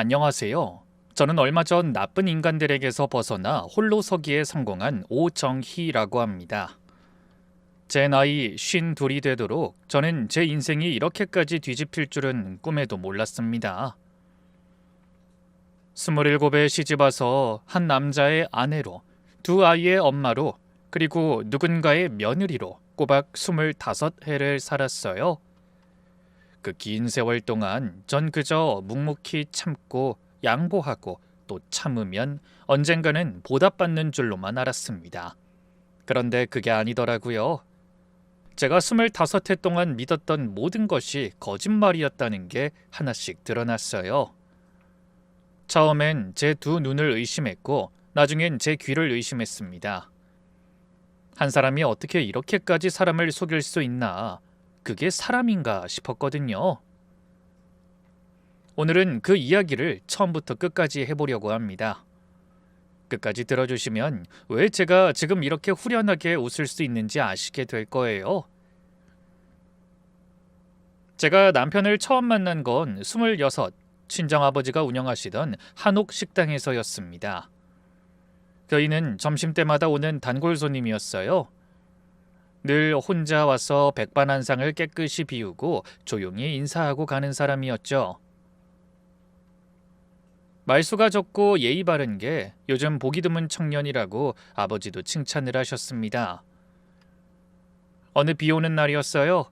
안녕하세요. 저는 얼마 전 나쁜 인간들에게서 벗어나 홀로 서기에 성공한 오정희라고 합니다. 제 나이 52이 되도록 저는 제 인생이 이렇게까지 뒤집힐 줄은 꿈에도 몰랐습니다. 27에 시집와서 한 남자의 아내로, 두 아이의 엄마로, 그리고 누군가의 며느리로 꼬박 25해를 살았어요. 그 긴 세월 동안 전 그저 묵묵히 참고 양보하고 또 참으면 언젠가는 보답받는 줄로만 알았습니다. 그런데 그게 아니더라고요. 제가 25해 동안 믿었던 모든 것이 거짓말이었다는 게 하나씩 드러났어요. 처음엔 제 두 눈을 의심했고 나중엔 제 귀를 의심했습니다. 한 사람이 어떻게 이렇게까지 사람을 속일 수 있나? 그게 사람인가 싶었거든요. 오늘은 그 이야기를 처음부터 끝까지 해보려고 합니다. 끝까지 들어주시면 왜 제가 지금 이렇게 후련하게 웃을 수 있는지 아시게 될 거예요. 제가 남편을 처음 만난 건 26, 친정아버지가 운영하시던 한옥 식당에서였습니다. 저희는 점심때마다 오는 단골 손님이었어요. 늘 혼자 와서 백반한상을 깨끗이 비우고 조용히 인사하고 가는 사람이었죠. 말수가 적고 예의 바른 게 요즘 보기 드문 청년이라고 아버지도 칭찬을 하셨습니다. 어느 비 오는 날이었어요.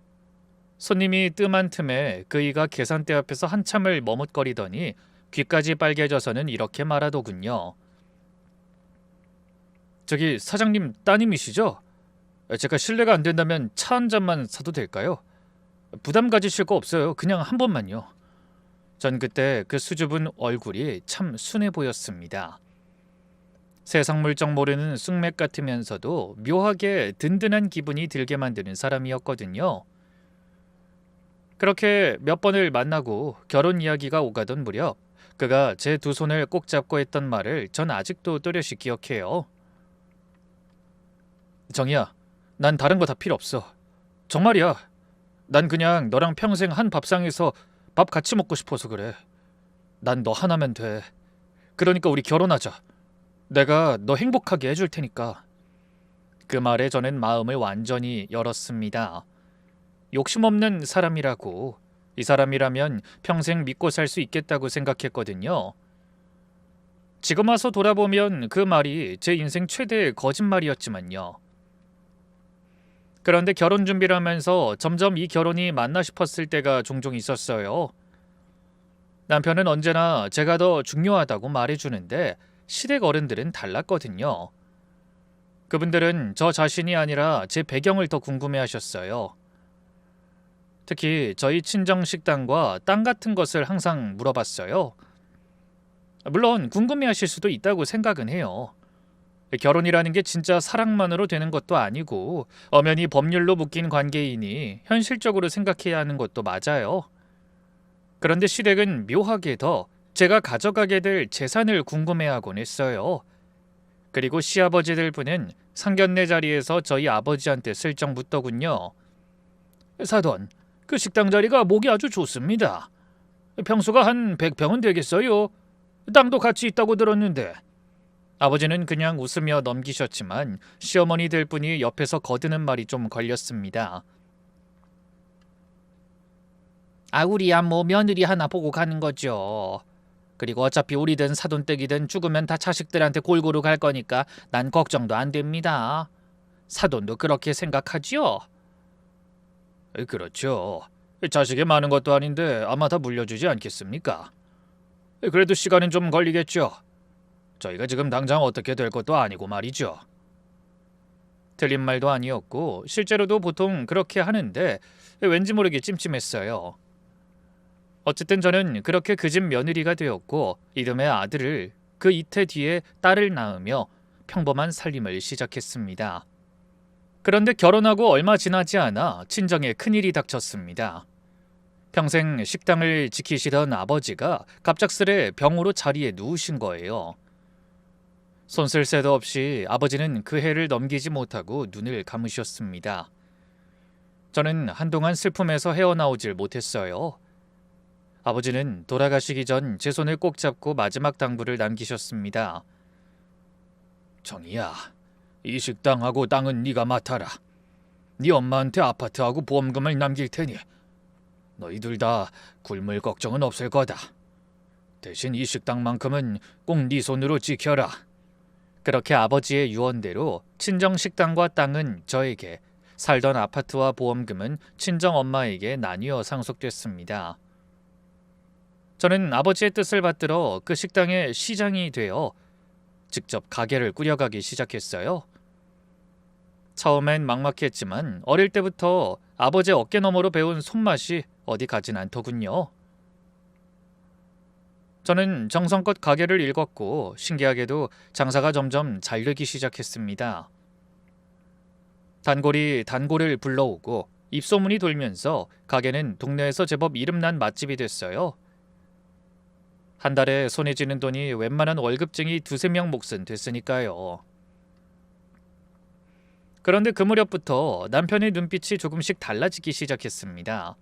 손님이 뜸한 틈에 그이가 계산대 앞에서 한참을 머뭇거리더니 귀까지 빨개져서는 이렇게 말하더군요. 저기 사장님 따님이시죠? 제가 실례가 안 된다면 차 한 잔만 사도 될까요? 부담 가지실 거 없어요. 그냥 한 번만요. 전 그때 그 수줍은 얼굴이 참 순해 보였습니다. 세상 물정 모르는 쑥맥 같으면서도 묘하게 든든한 기분이 들게 만드는 사람이었거든요. 그렇게 몇 번을 만나고 결혼 이야기가 오가던 무렵 그가 제 두 손을 꼭 잡고 했던 말을 전 아직도 또렷이 기억해요. 정희야, 난 다른 거 다 필요 없어. 정말이야. 난 그냥 너랑 평생 한 밥상에서 밥 같이 먹고 싶어서 그래. 난 너 하나면 돼. 그러니까 우리 결혼하자. 내가 너 행복하게 해줄 테니까. 그 말에 저는 마음을 완전히 열었습니다. 욕심 없는 사람이라고, 이 사람이라면 평생 믿고 살 수 있겠다고 생각했거든요. 지금 와서 돌아보면 그 말이 제 인생 최대의 거짓말이었지만요. 그런데 결혼 준비를 하면서 점점 이 결혼이 맞나 싶었을 때가 종종 있었어요. 남편은 언제나 제가 더 중요하다고 말해주는데 시댁 어른들은 달랐거든요. 그분들은 저 자신이 아니라 제 배경을 더 궁금해하셨어요. 특히 저희 친정 식당과 땅 같은 것을 항상 물어봤어요. 물론 궁금해하실 수도 있다고 생각은 해요. 결혼이라는 게 진짜 사랑만으로 되는 것도 아니고 엄연히 법률로 묶인 관계이니 현실적으로 생각해야 하는 것도 맞아요. 그런데 시댁은 묘하게 더 제가 가져가게 될 재산을 궁금해하곤 했어요. 그리고 시아버지들 분은 상견례 자리에서 저희 아버지한테 슬쩍 묻더군요. 사돈, 그 식당 자리가 목이 아주 좋습니다. 평수가 한 100평은 되겠어요. 땅도 같이 있다고 들었는데. 아버지는 그냥 웃으며 넘기셨지만 시어머니 될 분이 옆에서 거드는 말이 좀 걸렸습니다. 우리야 뭐 며느리 하나 보고 가는 거죠. 그리고 어차피 우리든 사돈댁이든 죽으면 다 자식들한테 골고루 갈 거니까 난 걱정도 안 됩니다. 사돈도 그렇게 생각하지요? 그렇죠. 자식이 많은 것도 아닌데 아마 다 물려주지 않겠습니까? 그래도 시간은 좀 걸리겠죠. 저희가 지금 당장 어떻게 될 것도 아니고 말이죠. 틀린 말도 아니었고 실제로도 보통 그렇게 하는데 왠지 모르게 찜찜했어요. 어쨌든 저는 그렇게 그 집 며느리가 되었고 이듬해 아들을, 그 이태 뒤에 딸을 낳으며 평범한 살림을 시작했습니다. 그런데 결혼하고 얼마 지나지 않아 친정에 큰일이 닥쳤습니다. 평생 식당을 지키시던 아버지가 갑작스레 병으로 자리에 누우신 거예요. 손쓸 새도 없이 아버지는 그 해를 넘기지 못하고 눈을 감으셨습니다. 저는 한동안 슬픔에서 헤어나오질 못했어요. 아버지는 돌아가시기 전 제 손을 꼭 잡고 마지막 당부를 남기셨습니다. 정희야, 이 식당하고 땅은 네가 맡아라. 네 엄마한테 아파트하고 보험금을 남길 테니 너희들 다 굶을 걱정은 없을 거다. 대신 이 식당만큼은 꼭 네 손으로 지켜라. 그렇게 아버지의 유언대로 친정 식당과 땅은 저에게, 살던 아파트와 보험금은 친정 엄마에게 나뉘어 상속됐습니다. 저는 아버지의 뜻을 받들어 그 식당의 시장이 되어 직접 가게를 꾸려가기 시작했어요. 처음엔 막막했지만 어릴 때부터 아버지 어깨너머로 배운 손맛이 어디 가진 않더군요. 저는 정성껏 가게를 읽었고 신기하게도 장사가 점점 잘 되기 시작했습니다. 단골이 단골을 불러오고 입소문이 돌면서 가게는 동네에서 제법 이름난 맛집이 됐어요. 한 달에 손에 쥐는 돈이 웬만한 월급쟁이 2~3명 몫은 됐으니까요. 그런데 그 무렵부터 남편의 눈빛이 조금씩 달라지기 시작했습니다.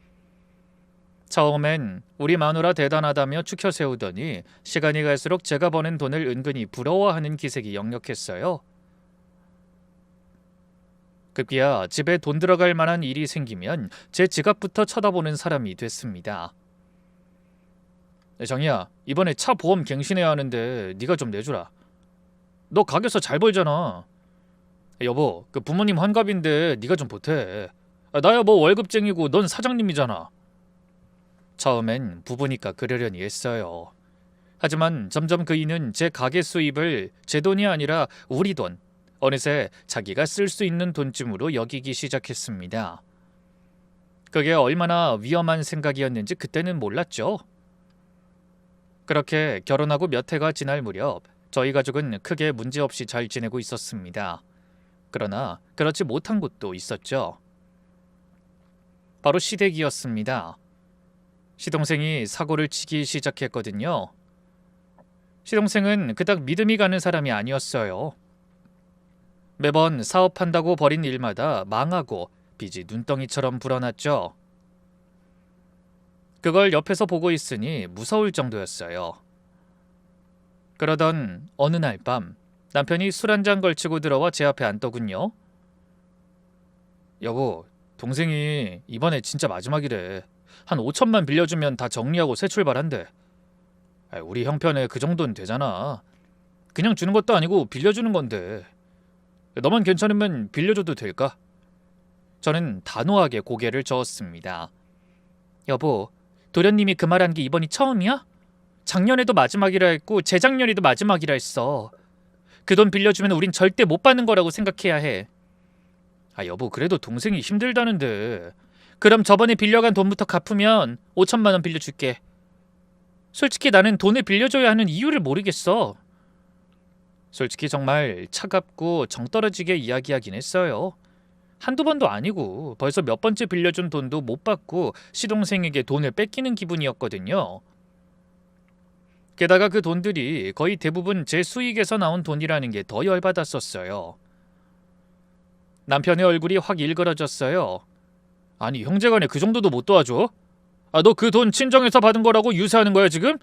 처음엔 우리 마누라 대단하다며 추켜 세우더니 시간이 갈수록 제가 버는 돈을 은근히 부러워하는 기색이 역력했어요. 급기야 집에 돈 들어갈 만한 일이 생기면 제 지갑부터 쳐다보는 사람이 됐습니다. 정희야, 이번에 차 보험 갱신해야 하는데 네가 좀 내주라. 너 가게에서 잘 벌잖아. 여보, 그 부모님 환갑인데 네가 좀 보태. 나야 뭐 월급쟁이고 넌 사장님이잖아. 처음엔 부부니까 그러려니 했어요. 하지만 점점 그이는 제 가게 수입을 제 돈이 아니라 우리 돈, 어느새 자기가 쓸 수 있는 돈쯤으로 여기기 시작했습니다. 그게 얼마나 위험한 생각이었는지 그때는 몰랐죠. 그렇게 결혼하고 몇 해가 지날 무렵 저희 가족은 크게 문제없이 잘 지내고 있었습니다. 그러나 그렇지 못한 곳도 있었죠. 바로 시댁이었습니다. 시동생이 사고를 치기 시작했거든요. 시동생은 그닥 믿음이 가는 사람이 아니었어요. 매번 사업한다고 벌인 일마다 망하고 빚이 눈덩이처럼 불어났죠. 그걸 옆에서 보고 있으니 무서울 정도였어요. 그러던 어느 날 밤 남편이 술 한 잔 걸치고 들어와 제 앞에 앉더군요. 여보, 동생이 이번에 진짜 마지막이래. 한 5천만 빌려주면 다 정리하고 새 출발한대. 우리 형편에 그 정도는 되잖아. 그냥 주는 것도 아니고 빌려주는 건데. 너만 괜찮으면 빌려줘도 될까? 저는 단호하게 고개를 저었습니다. 여보, 도련님이 그 말한 게 이번이 처음이야? 작년에도 마지막이라 했고 재작년에도 마지막이라 했어. 그 돈 빌려주면 우린 절대 못 받는 거라고 생각해야 해. 여보, 그래도 동생이 힘들다는데. 그럼 저번에 빌려간 돈부터 갚으면 5천만 원 빌려줄게. 솔직히 나는 돈을 빌려줘야 하는 이유를 모르겠어. 솔직히 정말 차갑고 정떨어지게 이야기하긴 했어요. 한두 번도 아니고 벌써 몇 번째 빌려준 돈도 못 받고 시동생에게 돈을 뺏기는 기분이었거든요. 게다가 그 돈들이 거의 대부분 제 수익에서 나온 돈이라는 게 더 열받았었어요. 남편의 얼굴이 확 일그러졌어요. 아니, 형제간에 그 정도도 못 도와줘? 너 그 돈 친정에서 받은 거라고 유세하는 거야 지금?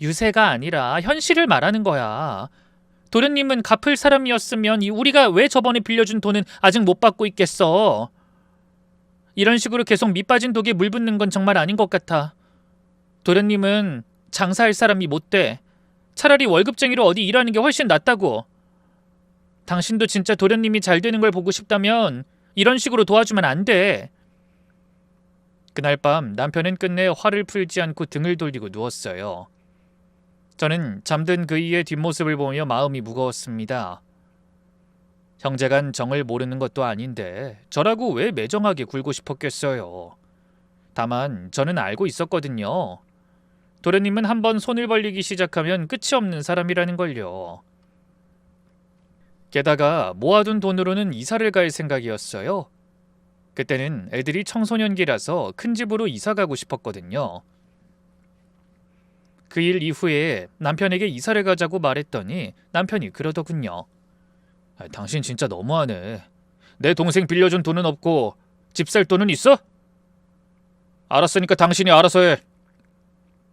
유세가 아니라 현실을 말하는 거야. 도련님은 갚을 사람이었으면 우리가 왜 저번에 빌려준 돈은 아직 못 받고 있겠어. 이런 식으로 계속 밑빠진 독에 물 붓는 건 정말 아닌 것 같아. 도련님은 장사할 사람이 못 돼. 차라리 월급쟁이로 어디 일하는 게 훨씬 낫다고. 당신도 진짜 도련님이 잘 되는 걸 보고 싶다면 이런 식으로 도와주면 안 돼. 그날 밤 남편은 끝내 화를 풀지 않고 등을 돌리고 누웠어요. 저는 잠든 그이의 뒷모습을 보며 마음이 무거웠습니다. 형제간 정을 모르는 것도 아닌데 저라고 왜 매정하게 굴고 싶었겠어요. 다만 저는 알고 있었거든요. 도련님은 한번 손을 벌리기 시작하면 끝이 없는 사람이라는 걸요. 게다가 모아둔 돈으로는 이사를 갈 생각이었어요. 그때는 애들이 청소년기라서 큰 집으로 이사 가고 싶었거든요. 그 일 이후에 남편에게 이사를 가자고 말했더니 남편이 그러더군요. 당신 진짜 너무하네. 내 동생 빌려준 돈은 없고 집 살 돈은 있어? 알았으니까 당신이 알아서 해.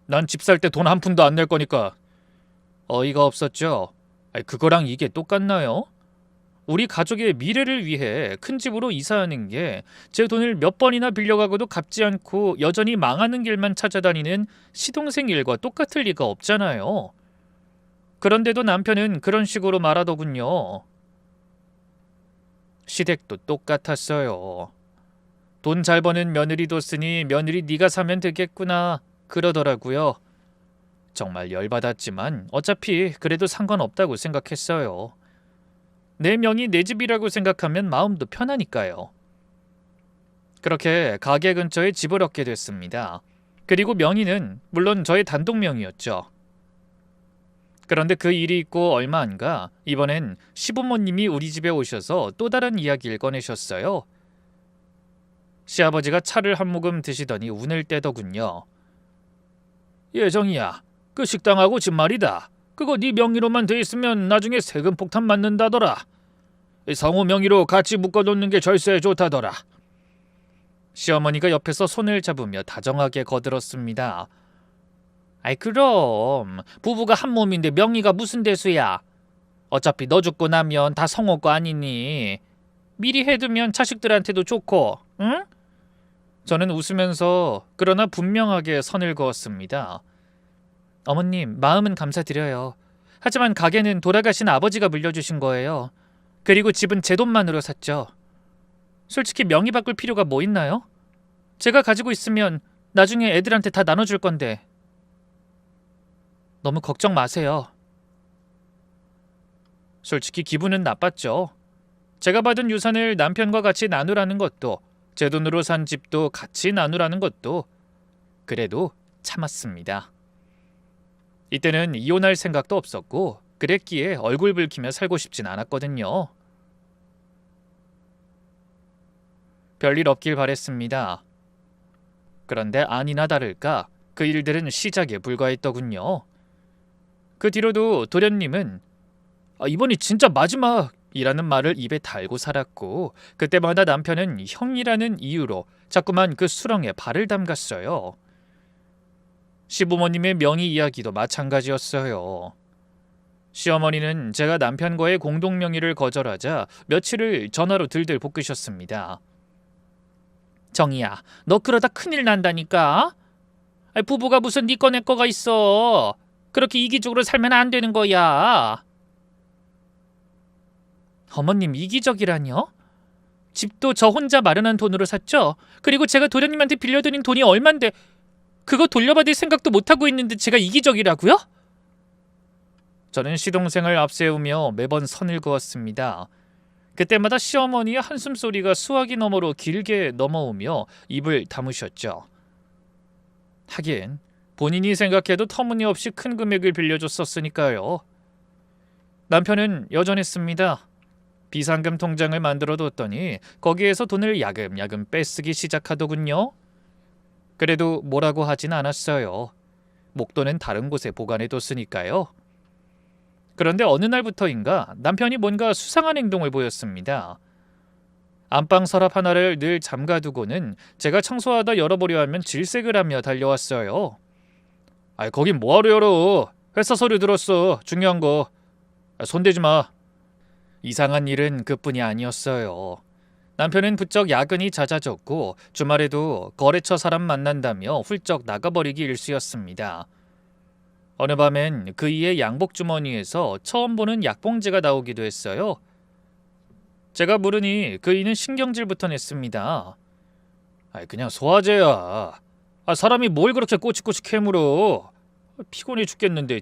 난 집 살 때 돈 한 푼도 안 낼 거니까. 어이가 없었죠. 그거랑 이게 똑같나요? 우리 가족의 미래를 위해 큰 집으로 이사하는 게 제 돈을 몇 번이나 빌려가고도 갚지 않고 여전히 망하는 길만 찾아다니는 시동생 일과 똑같을 리가 없잖아요. 그런데도 남편은 그런 식으로 말하더군요. 시댁도 똑같았어요. 돈 잘 버는 며느리 뒀으니 며느리 네가 사면 되겠구나 그러더라고요. 정말 열받았지만 어차피 그래도 상관없다고 생각했어요. 내 명이 내 집이라고 생각하면 마음도 편하니까요. 그렇게 가게 근처에 집을 얻게 됐습니다. 그리고 명의는 물론 저의 단독 명의였죠. 그런데 그 일이 있고 얼마 안 가 이번엔 시부모님이 우리 집에 오셔서 또 다른 이야기를 꺼내셨어요. 시아버지가 차를 한 모금 드시더니 운을 떼더군요. 예정이야, 그 식당하고 집 말이다. 그거 네 명의로만 돼 있으면 나중에 세금 폭탄 맞는다더라. 성우 명의로 같이 묶어놓는 게 절세에 좋다더라. 시어머니가 옆에서 손을 잡으며 다정하게 거들었습니다. 아이 그럼 부부가 한 몸인데 명의가 무슨 대수야. 어차피 너 죽고 나면 다 성우 거 아니니. 미리 해두면 자식들한테도 좋고, 응? 저는 웃으면서 그러나 분명하게 선을 그었습니다. 어머님, 마음은 감사드려요. 하지만 가게는 돌아가신 아버지가 물려주신 거예요. 그리고 집은 제 돈만으로 샀죠. 솔직히 명의 바꿀 필요가 뭐 있나요? 제가 가지고 있으면 나중에 애들한테 다 나눠줄 건데. 너무 걱정 마세요. 솔직히 기분은 나빴죠. 제가 받은 유산을 남편과 같이 나누라는 것도, 제 돈으로 산 집도 같이 나누라는 것도, 그래도 참았습니다. 이때는 이혼할 생각도 없었고 그랬기에 얼굴 붉히며 살고 싶진 않았거든요. 별일 없길 바랬습니다. 그런데 아니나 다를까 그 일들은 시작에 불과했더군요. 그 뒤로도 도련님은 이번이 진짜 마지막이라는 말을 입에 달고 살았고 그때마다 남편은 형이라는 이유로 자꾸만 그 수렁에 발을 담갔어요. 시부모님의 명의 이야기도 마찬가지였어요. 시어머니는 제가 남편과의 공동 명의를 거절하자 며칠을 전화로 들들 볶으셨습니다. 정희야, 너 그러다 큰일 난다니까? 부부가 무슨 네 거 내 거가 있어. 그렇게 이기적으로 살면 안 되는 거야. 어머님, 이기적이라뇨? 집도 저 혼자 마련한 돈으로 샀죠? 그리고 제가 도련님한테 빌려드린 돈이 얼만데 그거 돌려받을 생각도 못하고 있는데 제가 이기적이라고요? 저는 시동생을 앞세우며 매번 선을 그었습니다. 그때마다 시어머니의 한숨소리가 수화기 너머로 길게 넘어오며 입을 다무셨죠. 하긴 본인이 생각해도 터무니없이 큰 금액을 빌려줬었으니까요. 남편은 여전했습니다. 비상금 통장을 만들어뒀더니 거기에서 돈을 야금야금 빼쓰기 시작하더군요. 그래도 뭐라고 하진 않았어요. 목돈은 다른 곳에 보관해뒀으니까요. 그런데 어느 날부터인가 남편이 뭔가 수상한 행동을 보였습니다. 안방 서랍 하나를 늘 잠가두고는 제가 청소하다 열어보려 하면 질색을 하며 달려왔어요. 거긴 뭐하러 열어? 회사 서류 들었어. 중요한 거. 손대지 마. 이상한 일은 그뿐이 아니었어요. 남편은 부쩍 야근이 잦아졌고 주말에도 거래처 사람 만난다며 훌쩍 나가버리기 일쑤였습니다. 어느 밤엔 그이의 양복 주머니에서 처음 보는 약봉지가 나오기도 했어요. 제가 물으니 그이는 신경질부터 냈습니다. 그냥 소화제야. 사람이 뭘 그렇게 꼬치꼬치 캐물어. 피곤해 죽겠는데.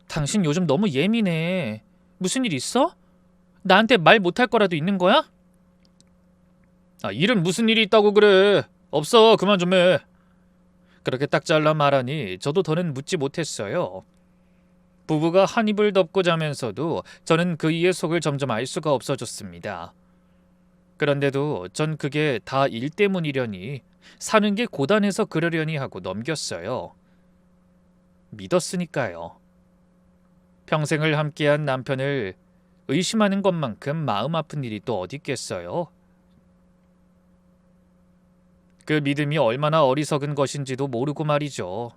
당신 요즘 너무 예민해. 무슨 일 있어? 나한테 말 못할 거라도 있는 거야? 일은 무슨 일이 있다고 그래. 없어. 그만 좀 해. 그렇게 딱 잘라 말하니 저도 더는 묻지 못했어요. 부부가 한 입을 덮고 자면서도 저는 그이의 속을 점점 알 수가 없어졌습니다. 그런데도 전 그게 다 일 때문이려니 사는 게 고단해서 그러려니 하고 넘겼어요. 믿었으니까요. 평생을 함께한 남편을 의심하는 것만큼 마음 아픈 일이 또 어디 있겠어요? 그 믿음이 얼마나 어리석은 것인지도 모르고 말이죠.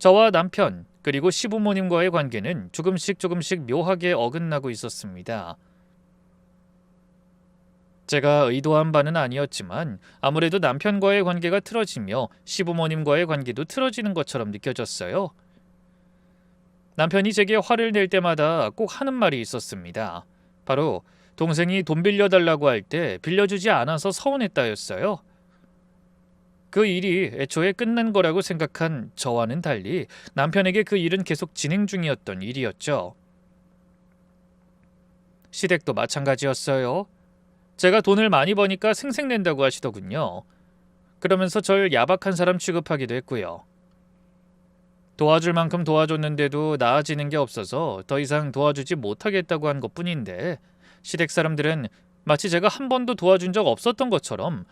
저와 남편 그리고 시부모님과의 관계는 조금씩 묘하게 어긋나고 있었습니다. 제가 의도한 바는 아니었지만 아무래도 남편과의 관계가 틀어지며 시부모님과의 관계도 틀어지는 것처럼 느껴졌어요. 남편이 제게 화를 낼 때마다 꼭 하는 말이 있었습니다. 바로 동생이 돈 빌려달라고 할 때 빌려주지 않아서 서운했다였어요. 그 일이 애초에 끝난 거라고 생각한 저와는 달리 남편에게 그 일은 계속 진행 중이었던 일이었죠. 시댁도 마찬가지였어요. 제가 돈을 많이 버니까 생색낸다고 하시더군요. 그러면서 절 야박한 사람 취급하기도 했고요. 도와줄 만큼 도와줬는데도 나아지는 게 없어서 더 이상 도와주지 못하겠다고 한 것뿐인데 시댁 사람들은 마치 제가 한 번도 도와준 적 없었던 것처럼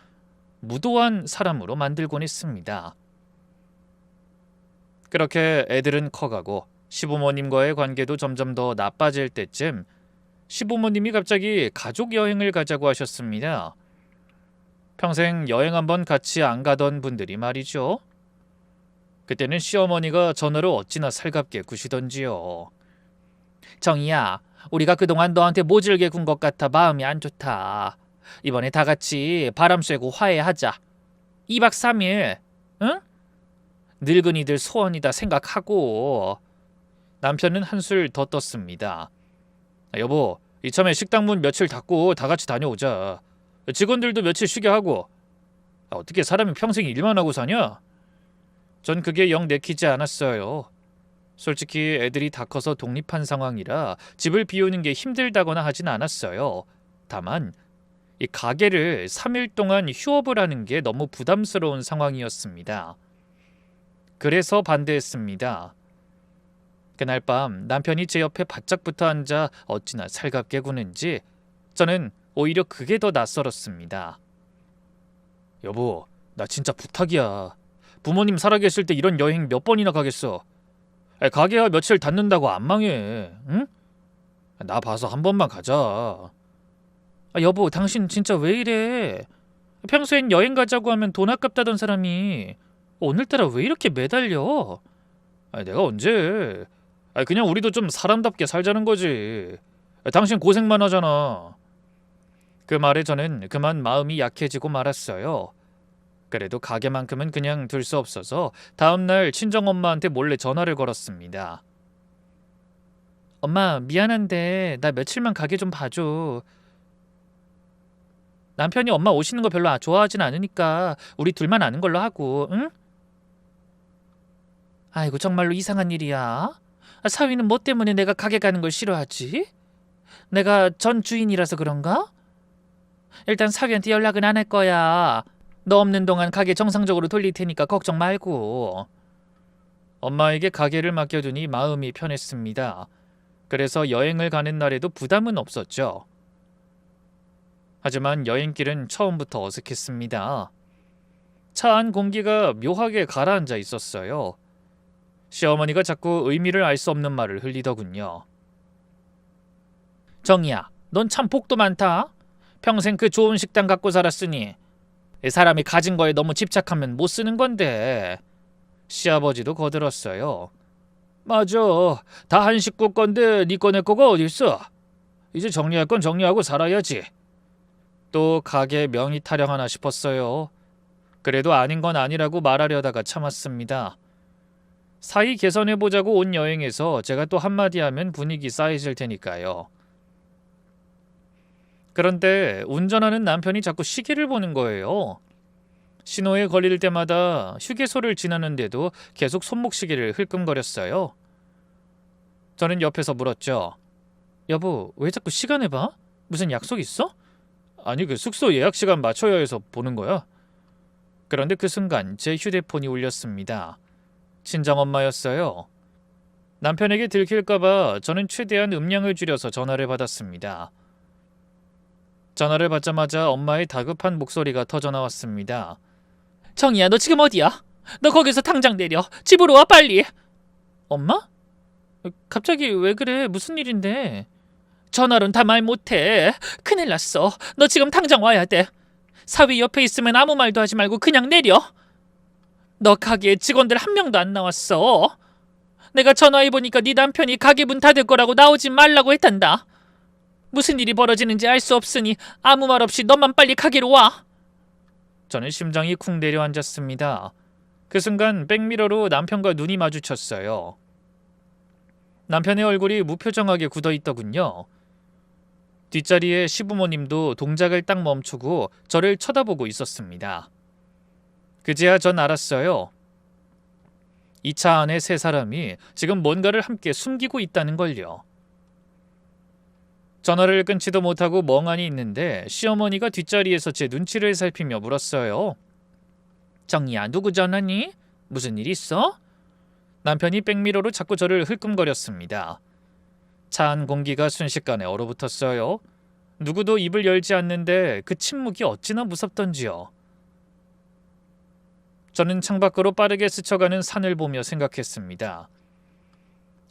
무도한 사람으로 만들곤 했습니다. 그렇게 애들은 커가고 시부모님과의 관계도 점점 더 나빠질 때쯤 시부모님이 갑자기 가족 여행을 가자고 하셨습니다. 평생 여행 한번 같이 안 가던 분들이 말이죠. 그때는 시어머니가 전화로 어찌나 살갑게 구시던지요. 정이야, 우리가 그동안 너한테 모질게 군 것 같아 마음이 안 좋다. 이번에 다 같이 바람 쐬고 화해하자. 2박 3일, 응? 늙은이들 소원이다 생각하고. 남편은 한술 더 떴습니다. 여보, 이참에 식당 문 며칠 닫고 다 같이 다녀오자. 직원들도 며칠 쉬게 하고. 어떻게 사람이 평생 일만 하고 사냐? 전 그게 영 내키지 않았어요. 솔직히 애들이 다 커서 독립한 상황이라 집을 비우는 게 힘들다거나 하진 않았어요. 다만 이 가게를 3일 동안 휴업을 하는 게 너무 부담스러운 상황이었습니다. 그래서 반대했습니다. 그날 밤 남편이 제 옆에 바짝 붙어 앉아 어찌나 살갑게 구는지 저는 오히려 그게 더 낯설었습니다. 여보, 나 진짜 부탁이야. 부모님 살아계실 때 이런 여행 몇 번이나 가겠어. 가게야 며칠 닫는다고 안 망해. 응? 나 봐서 한 번만 가자. 여보, 당신 진짜 왜 이래? 평소엔 여행 가자고 하면 돈 아깝다던 사람이 오늘따라 왜 이렇게 매달려? 내가 언제? 그냥 우리도 좀 사람답게 살자는 거지. 당신 고생만 하잖아. 그 말에 저는 그만 마음이 약해지고 말았어요. 그래도 가게만큼은 그냥 둘 수 없어서 다음날 친정엄마한테 몰래 전화를 걸었습니다. 엄마, 미안한데 나 며칠만 가게 좀 봐줘. 남편이 엄마 오시는 거 별로 좋아하진 않으니까 우리 둘만 아는 걸로 하고, 응? 아이고, 정말로 이상한 일이야. 사위는 뭐 때문에 내가 가게 가는 걸 싫어하지? 내가 전 주인이라서 그런가? 일단 사위한테 연락은 안 할 거야. 너 없는 동안 가게 정상적으로 돌릴 테니까 걱정 말고. 엄마에게 가게를 맡겨두니 마음이 편했습니다. 그래서 여행을 가는 날에도 부담은 없었죠. 하지만 여행길은 처음부터 어색했습니다. 차 안 공기가 묘하게 가라앉아 있었어요. 시어머니가 자꾸 의미를 알 수 없는 말을 흘리더군요. 정이야, 넌 참 복도 많다. 평생 그 좋은 식당 갖고 살았으니 사람이 가진 거에 너무 집착하면 못 쓰는 건데. 시아버지도 거들었어요. 맞아, 다 한 식구 건데 네 거 내 거가 어딨어. 이제 정리할 건 정리하고 살아야지. 또 가게 명의 타령하나 싶었어요. 그래도 아닌 건 아니라고 말하려다가 참았습니다. 사이 개선해보자고 온 여행에서 제가 또 한마디 하면 분위기 싸해질 테니까요. 그런데 운전하는 남편이 자꾸 시계를 보는 거예요. 신호에 걸릴 때마다 휴게소를 지나는데도 계속 손목시계를 흘끔거렸어요. 저는 옆에서 물었죠. 여보, 왜 자꾸 시간을 봐? 무슨 약속 있어? 아니, 그 숙소 예약 시간 맞춰야 해서 보는 거야. 그런데 그 순간 제 휴대폰이 울렸습니다. 친정엄마였어요. 남편에게 들킬까봐 저는 최대한 음량을 줄여서 전화를 받았습니다. 전화를 받자마자 엄마의 다급한 목소리가 터져나왔습니다. 정이야, 너 지금 어디야? 너 거기서 당장 내려. 집으로 와, 빨리. 엄마? 갑자기 왜 그래? 무슨 일인데? 전화로는 다 말 못해. 큰일 났어. 너 지금 당장 와야 돼. 사위 옆에 있으면 아무 말도 하지 말고 그냥 내려. 너 가게에 직원들 한 명도 안 나왔어. 내가 전화해보니까 네 남편이 가게 문 닫을 거라고 나오지 말라고 했단다. 무슨 일이 벌어지는지 알 수 없으니 아무 말 없이 너만 빨리 가게로 와. 저는 심장이 쿵 내려앉았습니다. 그 순간 백미러로 남편과 눈이 마주쳤어요. 남편의 얼굴이 무표정하게 굳어있더군요. 뒷자리에 시부모님도 동작을 딱 멈추고 저를 쳐다보고 있었습니다. 그제야 전 알았어요. 이 차 안에 세 사람이 지금 뭔가를 함께 숨기고 있다는 걸요. 전화를 끊지도 못하고 멍하니 있는데 시어머니가 뒷자리에서 제 눈치를 살피며 물었어요. 정이야, 누구 전화니? 무슨 일 있어? 남편이 백미러로 자꾸 저를 흘끔거렸습니다. 차 안 공기가 순식간에 얼어붙었어요. 누구도 입을 열지 않는데 그 침묵이 어찌나 무섭던지요. 저는 창밖으로 빠르게 스쳐가는 산을 보며 생각했습니다.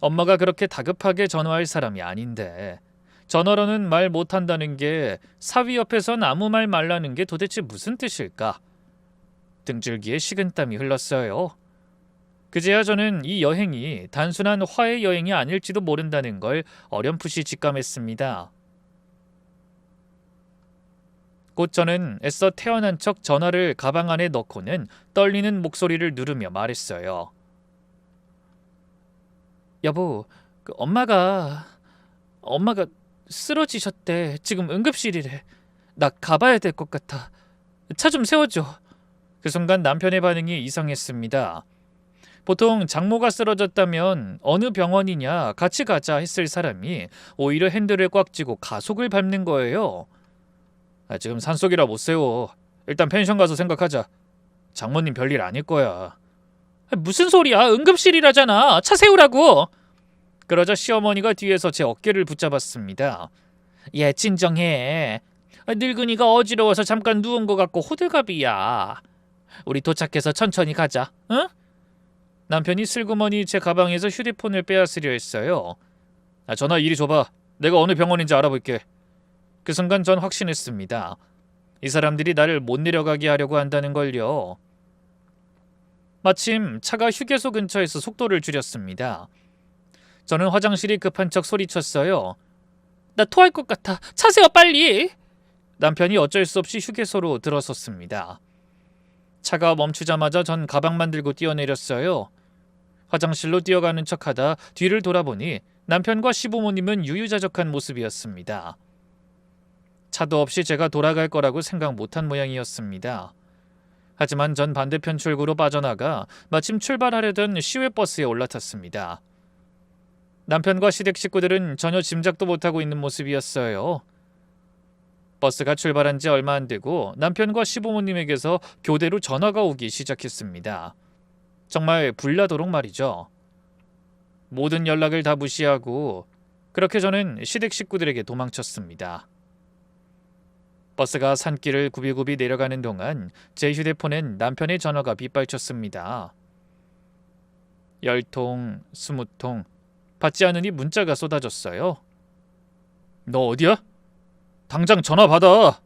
엄마가 그렇게 다급하게 전화할 사람이 아닌데 전화로는 말 못한다는 게 사위 옆에선 아무 말 말라는 게 도대체 무슨 뜻일까? 등줄기에 식은땀이 흘렀어요. 그제야 저는 이 여행이 단순한 화해 여행이 아닐지도 모른다는 걸 어렴풋이 직감했습니다. 곧 저는 애써 태어난 척 전화를 가방 안에 넣고는 떨리는 목소리를 누르며 말했어요. 여보, 엄마가 쓰러지셨대. 지금 응급실이래. 나 가봐야 될 것 같아. 차 좀 세워줘. 그 순간 남편의 반응이 이상했습니다. 보통 장모가 쓰러졌다면 어느 병원이냐 같이 가자 했을 사람이 오히려 핸들을 꽉 쥐고 가속을 밟는 거예요. 지금 산속이라 못 세워. 일단 펜션 가서 생각하자. 장모님 별일 아닐 거야. 무슨 소리야? 응급실이라잖아. 차 세우라고. 그러자 시어머니가 뒤에서 제 어깨를 붙잡았습니다. 얘 진정해. 늙은이가 어지러워서 잠깐 누운 것 같고 호들갑이야. 우리 도착해서 천천히 가자. 응? 남편이 슬그머니 제 가방에서 휴대폰을 빼앗으려 했어요. 전화 이리 줘봐. 내가 어느 병원인지 알아볼게. 그 순간 전 확신했습니다. 이 사람들이 나를 못 내려가게 하려고 한다는 걸요. 마침 차가 휴게소 근처에서 속도를 줄였습니다. 저는 화장실이 급한 척 소리쳤어요. 나 토할 것 같아. 차 세워 빨리. 남편이 어쩔 수 없이 휴게소로 들어섰습니다. 차가 멈추자마자 전 가방만 들고 뛰어내렸어요. 화장실로 뛰어가는 척하다 뒤를 돌아보니 남편과 시부모님은 유유자적한 모습이었습니다. 차도 없이 제가 돌아갈 거라고 생각 못한 모양이었습니다. 하지만 전 반대편 출구로 빠져나가 마침 출발하려던 시외버스에 올라탔습니다. 남편과 시댁 식구들은 전혀 짐작도 못하고 있는 모습이었어요. 버스가 출발한 지 얼마 안 되고 남편과 시부모님에게서 교대로 전화가 오기 시작했습니다. 정말 불나도록 말이죠. 모든 연락을 다 무시하고 그렇게 저는 시댁 식구들에게 도망쳤습니다. 버스가 산길을 굽이굽이 내려가는 동안 제 휴대폰엔 남편의 전화가 빗발쳤습니다. 10통, 20통, 받지 않으니 문자가 쏟아졌어요. 너 어디야? 당장 전화 받아.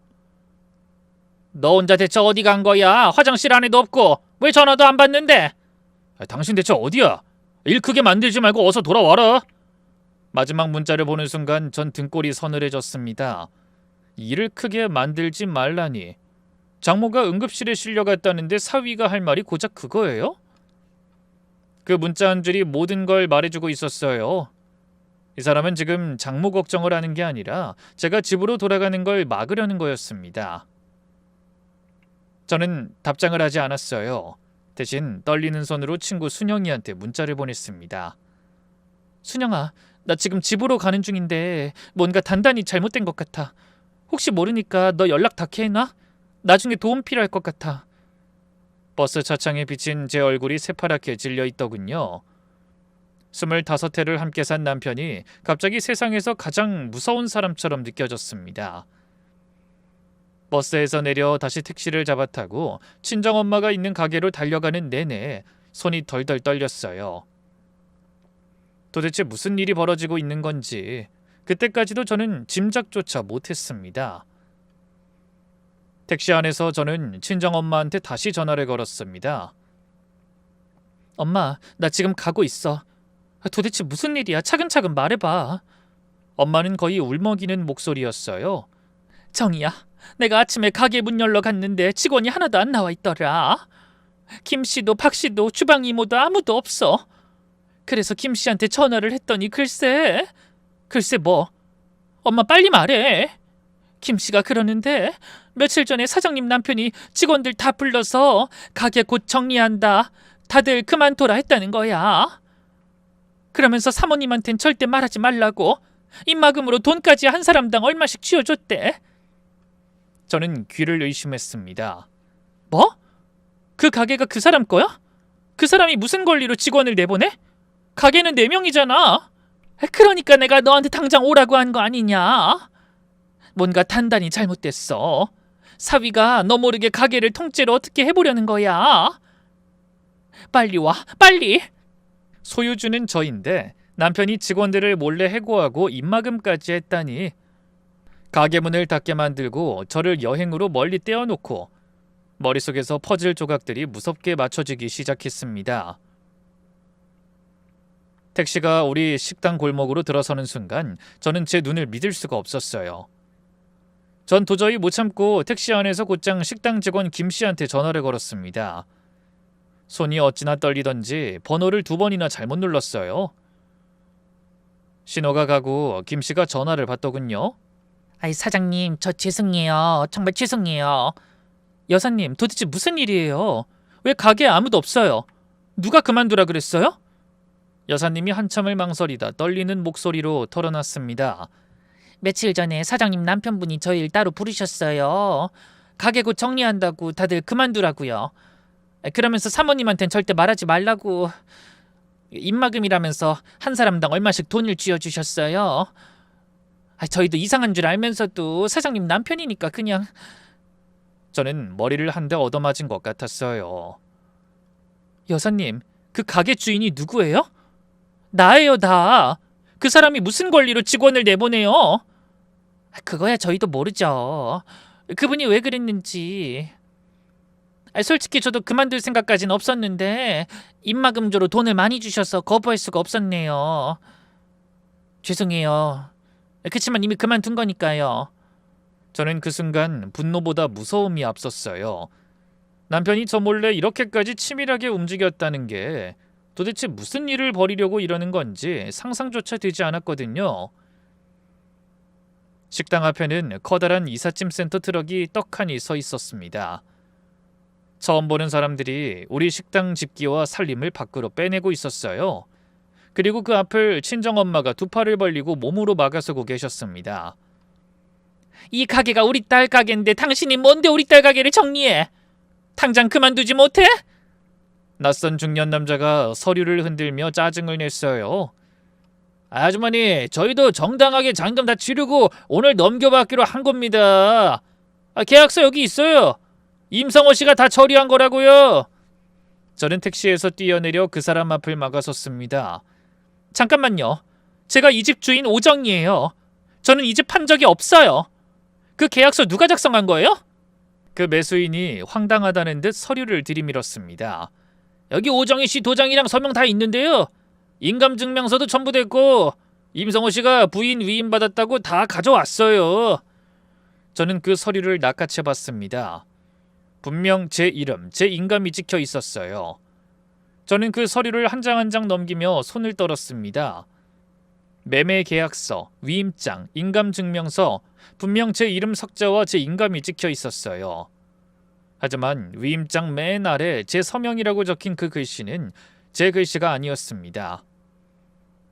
너 혼자 대체 어디 간 거야? 화장실 안에도 없고 왜 전화도 안 받는데? 당신 대체 어디야? 일 크게 만들지 말고 어서 돌아와라. 마지막 문자를 보는 순간 전 등골이 서늘해졌습니다. 일을 크게 만들지 말라니. 장모가 응급실에 실려갔다는데 사위가 할 말이 고작 그거예요? 그 문자 한 줄이 모든 걸 말해주고 있었어요. 이 사람은 지금 장모 걱정을 하는 게 아니라 제가 집으로 돌아가는 걸 막으려는 거였습니다. 저는 답장을 하지 않았어요. 대신 떨리는 손으로 친구 순영이한테 문자를 보냈습니다. 순영아, 나 지금 집으로 가는 중인데 뭔가 단단히 잘못된 것 같아. 혹시 모르니까 너 연락 닿게 해놔? 나중에 도움 필요할 것 같아. 버스 차창에 비친 제 얼굴이 새파랗게 질려 있더군요. 25회를 함께 산 남편이 갑자기 세상에서 가장 무서운 사람처럼 느껴졌습니다. 버스에서 내려 다시 택시를 잡아 타고 친정엄마가 있는 가게로 달려가는 내내 손이 덜덜 떨렸어요. 도대체 무슨 일이 벌어지고 있는 건지 그때까지도 저는 짐작조차 못했습니다. 택시 안에서 저는 친정엄마한테 다시 전화를 걸었습니다. 엄마, 나 지금 가고 있어. 도대체 무슨 일이야? 차근차근 말해봐. 엄마는 거의 울먹이는 목소리였어요. 정이야, 내가 아침에 가게 문 열러 갔는데 직원이 하나도 안 나와 있더라. 김 씨도 박 씨도 주방 이모도 아무도 없어. 그래서 김 씨한테 전화를 했더니 글쎄 뭐. 엄마 빨리 말해. 김 씨가 그러는데 며칠 전에 사장님 남편이 직원들 다 불러서 가게 곧 정리한다, 다들 그만둬라 했다는 거야. 그러면서 사모님한텐 절대 말하지 말라고 입막음으로 돈까지 한 사람당 얼마씩 쥐어줬대. 저는 귀를 의심했습니다. 뭐? 그 가게가 그 사람 거야? 그 사람이 무슨 권리로 직원을 내보내? 가게는 4명이잖아. 그러니까 내가 너한테 당장 오라고 한 거 아니냐? 뭔가 단단히 잘못됐어. 사위가 너 모르게 가게를 통째로 어떻게 해보려는 거야? 빨리 와, 빨리. 소유주는 저인데 남편이 직원들을 몰래 해고하고 입막음까지 했다니. 가게 문을 닫게 만들고 저를 여행으로 멀리 떼어놓고 머릿속에서 퍼즐 조각들이 무섭게 맞춰지기 시작했습니다. 택시가 우리 식당 골목으로 들어서는 순간 저는 제 눈을 믿을 수가 없었어요. 전 도저히 못 참고 택시 안에서 곧장 식당 직원 김 씨한테 전화를 걸었습니다. 손이 어찌나 떨리던지 번호를 2번이나 잘못 눌렀어요. 신호가 가고 김 씨가 전화를 받더군요. 아이 사장님, 저 죄송해요. 정말 죄송해요. 여사님, 도대체 무슨 일이에요? 왜 가게에 아무도 없어요? 누가 그만두라 그랬어요? 여사님이 한참을 망설이다 떨리는 목소리로 털어놨습니다. 며칠 전에 사장님 남편분이 저희를 따로 부르셨어요. 가게 곧 정리한다고 다들 그만두라고요. 그러면서 사모님한텐 절대 말하지 말라고 입막음이라면서 한 사람당 얼마씩 돈을 쥐어주셨어요. 저희도 이상한 줄 알면서도 사장님 남편이니까 그냥. 저는 머리를 한 대 얻어맞은 것 같았어요. 여사님, 그 가게 주인이 누구예요? 나예요, 나. 그 사람이 무슨 권리로 직원을 내보내요? 그거야 저희도 모르죠. 그분이 왜 그랬는지. 솔직히 저도 그만둘 생각까지는 없었는데 입막음조로 돈을 많이 주셔서 거부할 수가 없었네요. 죄송해요. 그치만 이미 그만둔 거니까요. 저는 그 순간 분노보다 무서움이 앞섰어요. 남편이 저 몰래 이렇게까지 치밀하게 움직였다는 게 도대체 무슨 일을 벌이려고 이러는 건지 상상조차 되지 않았거든요. 식당 앞에는 커다란 이삿짐 센터 트럭이 떡하니 서 있었습니다. 처음 보는 사람들이 우리 식당 집기와 살림을 밖으로 빼내고 있었어요. 그리고 그 앞을 친정엄마가 2팔을 벌리고 몸으로 막아서고 계셨습니다. 이 가게가 우리 딸 가게인데 당신이 뭔데 우리 딸 가게를 정리해? 당장 그만두지 못해? 낯선 중년 남자가 서류를 흔들며 짜증을 냈어요. 아주머니, 저희도 정당하게 잔금 다 치르고 오늘 넘겨받기로 한 겁니다. 계약서 여기 있어요. 임성호 씨가 다 처리한 거라고요. 저는 택시에서 뛰어내려 그 사람 앞을 막아섰습니다. 잠깐만요. 제가 이 집 주인 오정이에요. 저는 이 집 판 적이 없어요. 그 계약서 누가 작성한 거예요? 그 매수인이 황당하다는 듯 서류를 들이밀었습니다. 여기 오정희 씨 도장이랑 서명 다 있는데요. 인감증명서도 전부 됐고 임성호 씨가 부인 위임받았다고 다 가져왔어요. 저는 그 서류를 낚아채봤습니다. 분명 제 이름, 제 인감이 찍혀 있었어요. 저는 그 서류를 한 장 한 장 넘기며 손을 떨었습니다. 매매 계약서, 위임장, 인감증명서, 분명 제 이름 석자와 제 인감이 찍혀 있었어요. 하지만 위임장 맨 아래 제 서명이라고 적힌 그 글씨는 제 글씨가 아니었습니다.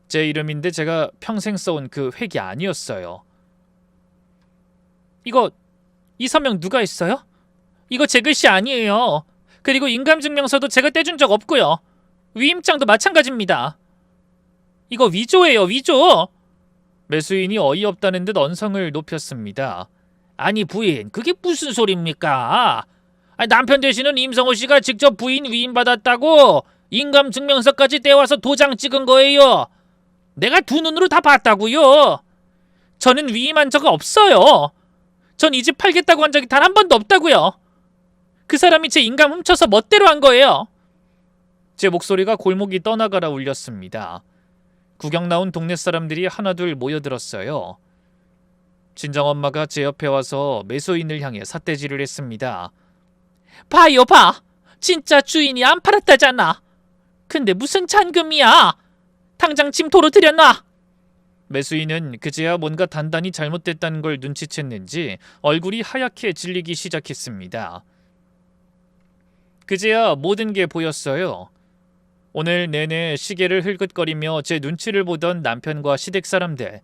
제 이름인데 제가 평생 써온 그 획이 아니었어요. 이 서명 누가 했어요? 이거 제 글씨 아니에요. 그리고 인감증명서도 제가 떼준 적 없고요. 위임장도 마찬가지입니다. 이거 위조예요, 위조. 매수인이 어이없다는 듯 언성을 높였습니다. 아니 부인, 그게 무슨 소리입니까? 남편 되시는 임성호 씨가 직접 부인 위임받았다고 인감증명서까지 떼와서 도장 찍은 거예요. 내가 두 눈으로 다 봤다고요. 저는 위임한 적 없어요. 전 이 집 팔겠다고 한 적이 단 한 번도 없다고요. 그 사람이 제 인감 훔쳐서 멋대로 한 거예요. 제 목소리가 골목이 떠나가라 울렸습니다. 구경 나온 동네 사람들이 하나둘 모여들었어요. 친정엄마가 제 옆에 와서 매수인을 향해 삿대질을 했습니다. 봐요 봐. 진짜 주인이 안 팔았다잖아. 근데 무슨 잔금이야. 당장 짐 도로 들여놔. 매수인은 그제야 뭔가 단단히 잘못됐다는 걸 눈치챘는지 얼굴이 하얗게 질리기 시작했습니다. 그제야 모든 게 보였어요. 오늘 내내 시계를 흘끗거리며 제 눈치를 보던 남편과 시댁 사람들.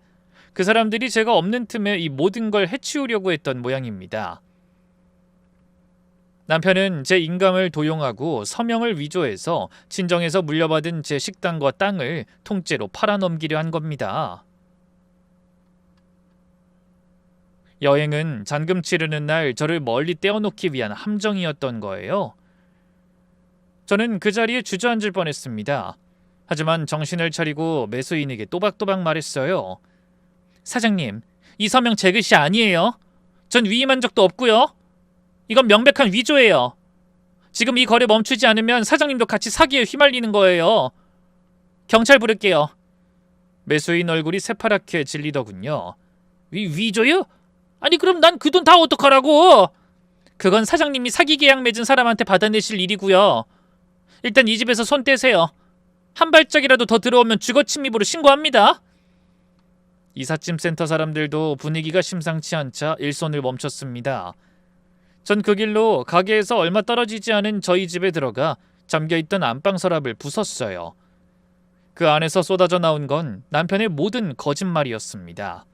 그 사람들이 제가 없는 틈에 이 모든 걸 해치우려고 했던 모양입니다. 남편은 제 인감을 도용하고 서명을 위조해서 친정에서 물려받은 제 식당과 땅을 통째로 팔아넘기려 한 겁니다. 여행은 잔금 치르는 날 저를 멀리 떼어놓기 위한 함정이었던 거예요. 저는 그 자리에 주저앉을 뻔했습니다. 하지만 정신을 차리고 매수인에게 또박또박 말했어요. 사장님, 이 서명 제 글씨 아니에요. 전 위임한 적도 없고요. 이건 명백한 위조예요. 지금 이 거래 멈추지 않으면 사장님도 같이 사기에 휘말리는 거예요. 경찰 부를게요. 매수인 얼굴이 새파랗게 질리더군요. 위조요? 아니 그럼 난 그 돈 다 어떡하라고? 그건 사장님이 사기 계약 맺은 사람한테 받아내실 일이고요. 일단 이 집에서 손 떼세요. 한 발짝이라도 더 들어오면 주거 침입으로 신고합니다. 이삿짐 센터 사람들도 분위기가 심상치 않자 일손을 멈췄습니다. 전 그 길로 가게에서 얼마 떨어지지 않은 저희 집에 들어가 잠겨있던 안방 서랍을 부쉈어요. 그 안에서 쏟아져 나온 건 남편의 모든 거짓말이었습니다.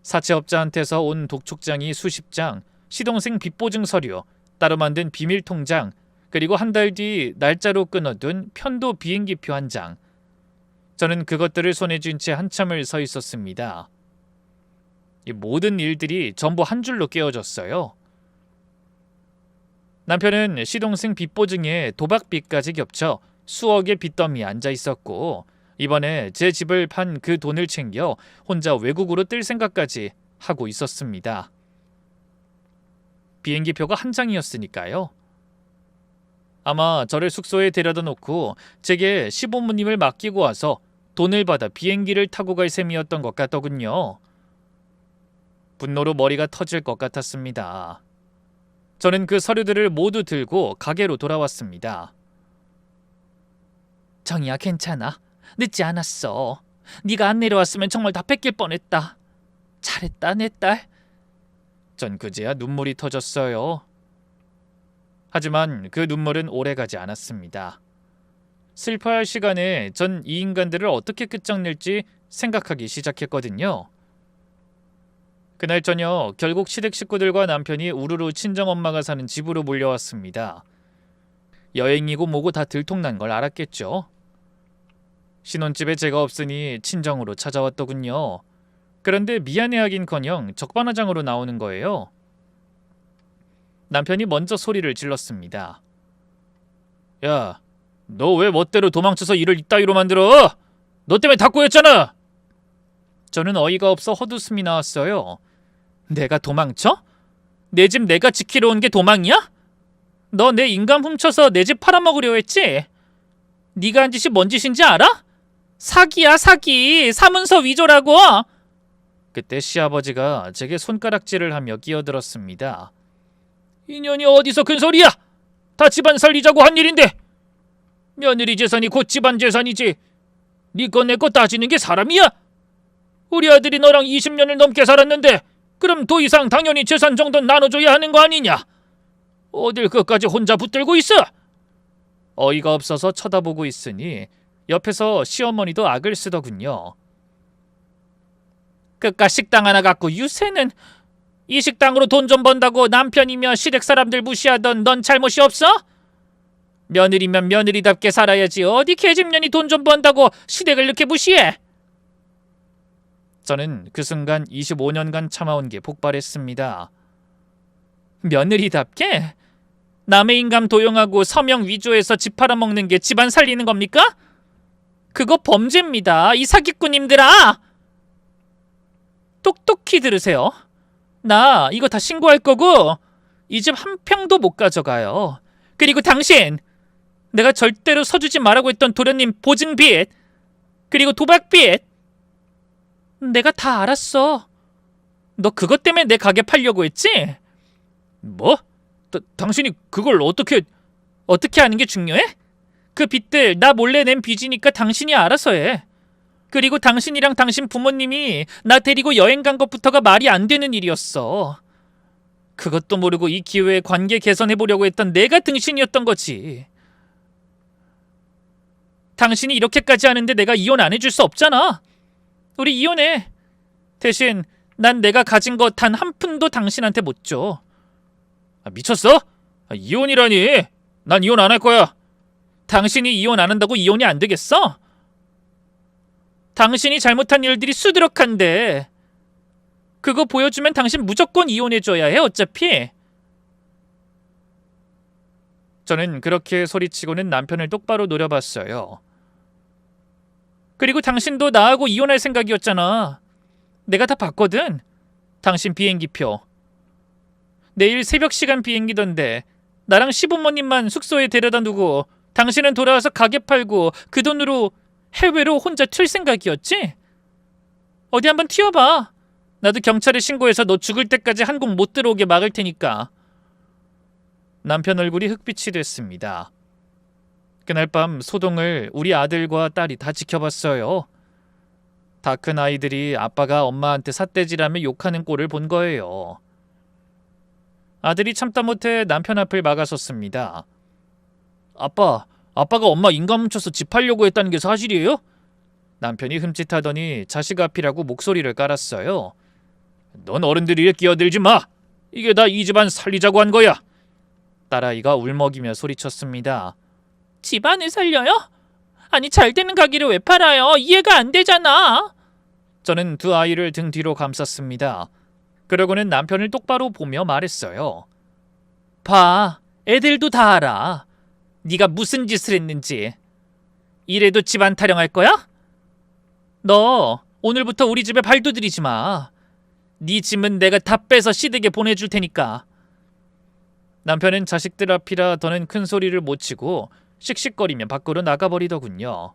사채업자한테서 온 독촉장이 수십 장, 시동생 빚보증 서류, 따로 만든 비밀 통장, 그리고 한 달 뒤 날짜로 끊어둔 편도 비행기표 한 장. 저는 그것들을 손에 쥔 채 한참을 서 있었습니다. 이 모든 일들이 전부 한 줄로 깨어졌어요. 남편은 시동생 빚보증에 도박빚까지 겹쳐 수억의 빚더미에 앉아 있었고 이번에 제 집을 판 그 돈을 챙겨 혼자 외국으로 뜰 생각까지 하고 있었습니다. 비행기표가 한 장이었으니까요. 아마 저를 숙소에 데려다 놓고 제게 시부모님을 맡기고 와서 돈을 받아 비행기를 타고 갈 셈이었던 것 같더군요. 분노로 머리가 터질 것 같았습니다. 저는 그 서류들을 모두 들고 가게로 돌아왔습니다. 정이야 괜찮아. 늦지 않았어. 네가 안 내려왔으면 정말 다 뺏길 뻔했다. 잘했다 내 딸. 전 그제야 눈물이 터졌어요. 하지만 그 눈물은 오래가지 않았습니다. 슬퍼할 시간에 전 이 인간들을 어떻게 끝장낼지 생각하기 시작했거든요. 그날 저녁 결국 시댁 식구들과 남편이 우르르 친정엄마가 사는 집으로 몰려왔습니다. 여행이고 뭐고 다 들통난 걸 알았겠죠. 신혼집에 제가 없으니 친정으로 찾아왔더군요. 그런데 미안해하긴커녕 적반하장으로 나오는 거예요. 남편이 먼저 소리를 질렀습니다. 야, 너 왜 멋대로 도망쳐서 일을 이따위로 만들어? 너 때문에 다 꼬였잖아. 저는 어이가 없어 헛웃음이 나왔어요. 내가 도망쳐? 내 집 내가 지키러 온 게 도망이야? 너 내 인감 훔쳐서 내 집 팔아먹으려 했지? 네가 한 짓이 뭔 짓인지 알아? 사기야 사기. 사문서 위조라고. 그때 시아버지가 제게 손가락질을 하며 끼어들었습니다. 인연이 어디서 큰 소리야? 다 집안 살리자고 한 일인데. 며느리 재산이 곧 집안 재산이지. 네 거 내 거 따지는 게 사람이야? 우리 아들이 너랑 20년을 넘게 살았는데 그럼 더 이상 당연히 재산 정도는 나눠줘야 하는 거 아니냐? 어딜 그까지 혼자 붙들고 있어? 어이가 없어서 쳐다보고 있으니 옆에서 시어머니도 악을 쓰더군요. 그깟 식당 하나 갖고 유세는. 이 식당으로 돈 좀 번다고 남편이며 시댁 사람들 무시하던 넌 잘못이 없어? 며느리면 며느리답게 살아야지. 어디 계집년이 돈 좀 번다고 시댁을 이렇게 무시해? 저는 그 순간 25년간 참아온 게 폭발했습니다. 며느리답게? 남의 인감 도용하고 서명 위조해서 집 팔아먹는 게 집안 살리는 겁니까? 그거 범죄입니다. 이 사기꾼님들아! 똑똑히 들으세요. 나 이거 다 신고할 거고 이 집 한 평도 못 가져가요. 그리고 당신! 내가 절대로 서주지 말라고 했던 도련님 보증빚, 그리고 도박빚 내가 다 알았어. 너 그것 때문에 내 가게 팔려고 했지? 뭐? 당신이 그걸 어떻게 하는 게 중요해? 그 빚들 나 몰래 낸 빚이니까 당신이 알아서 해. 그리고 당신이랑 당신 부모님이 나 데리고 여행 간 것부터가 말이 안 되는 일이었어. 그것도 모르고 이 기회에 관계 개선해보려고 했던 내가 등신이었던 거지. 당신이 이렇게까지 하는데 내가 이혼 안 해줄 수 없잖아. 우리 이혼해. 대신 난 내가 가진 거 단 한 푼도 당신한테 못 줘. 미쳤어? 이혼이라니. 난 이혼 안 할 거야. 당신이 이혼 안 한다고 이혼이 안 되겠어? 당신이 잘못한 일들이 수두룩한데 그거 보여주면 당신 무조건 이혼해줘야 해 어차피. 저는 그렇게 소리치고는 남편을 똑바로 노려봤어요. 그리고 당신도 나하고 이혼할 생각이었잖아. 내가 다 봤거든. 당신 비행기표. 내일 새벽 시간 비행기던데 나랑 시부모님만 숙소에 데려다 두고 당신은 돌아와서 가게 팔고 그 돈으로 해외로 혼자 튈 생각이었지? 어디 한번 튀어봐. 나도 경찰에 신고해서 너 죽을 때까지 한국 못 들어오게 막을 테니까. 남편 얼굴이 흑빛이 됐습니다. 그날 밤 소동을 우리 아들과 딸이 다 지켜봤어요. 다 큰 아이들이 아빠가 엄마한테 삿대질하며 욕하는 꼴을 본 거예요. 아들이 참다 못해 남편 앞을 막아섰습니다. 아빠가 엄마 인감 훔쳐서 집 팔려고 했다는 게 사실이에요? 남편이 흠칫하더니 자식 앞이라고 목소리를 깔았어요. 넌 어른들이 끼어들지 마. 이게 다 이 집안 살리자고 한 거야. 딸아이가 울먹이며 소리쳤습니다. 집안을 살려요? 아니 잘 되는 가게를 왜 팔아요? 이해가 안 되잖아. 저는 두 아이를 등 뒤로 감쌌습니다. 그러고는 남편을 똑바로 보며 말했어요. 봐, 애들도 다 알아. 네가 무슨 짓을 했는지. 이래도 집안 타령할 거야? 너 오늘부터 우리 집에 발도 들이지 마. 네 짐은 내가 다 빼서 시댁에 보내줄 테니까. 남편은 자식들 앞이라 더는 큰 소리를 못 치고 씩씩거리며 밖으로 나가버리더군요.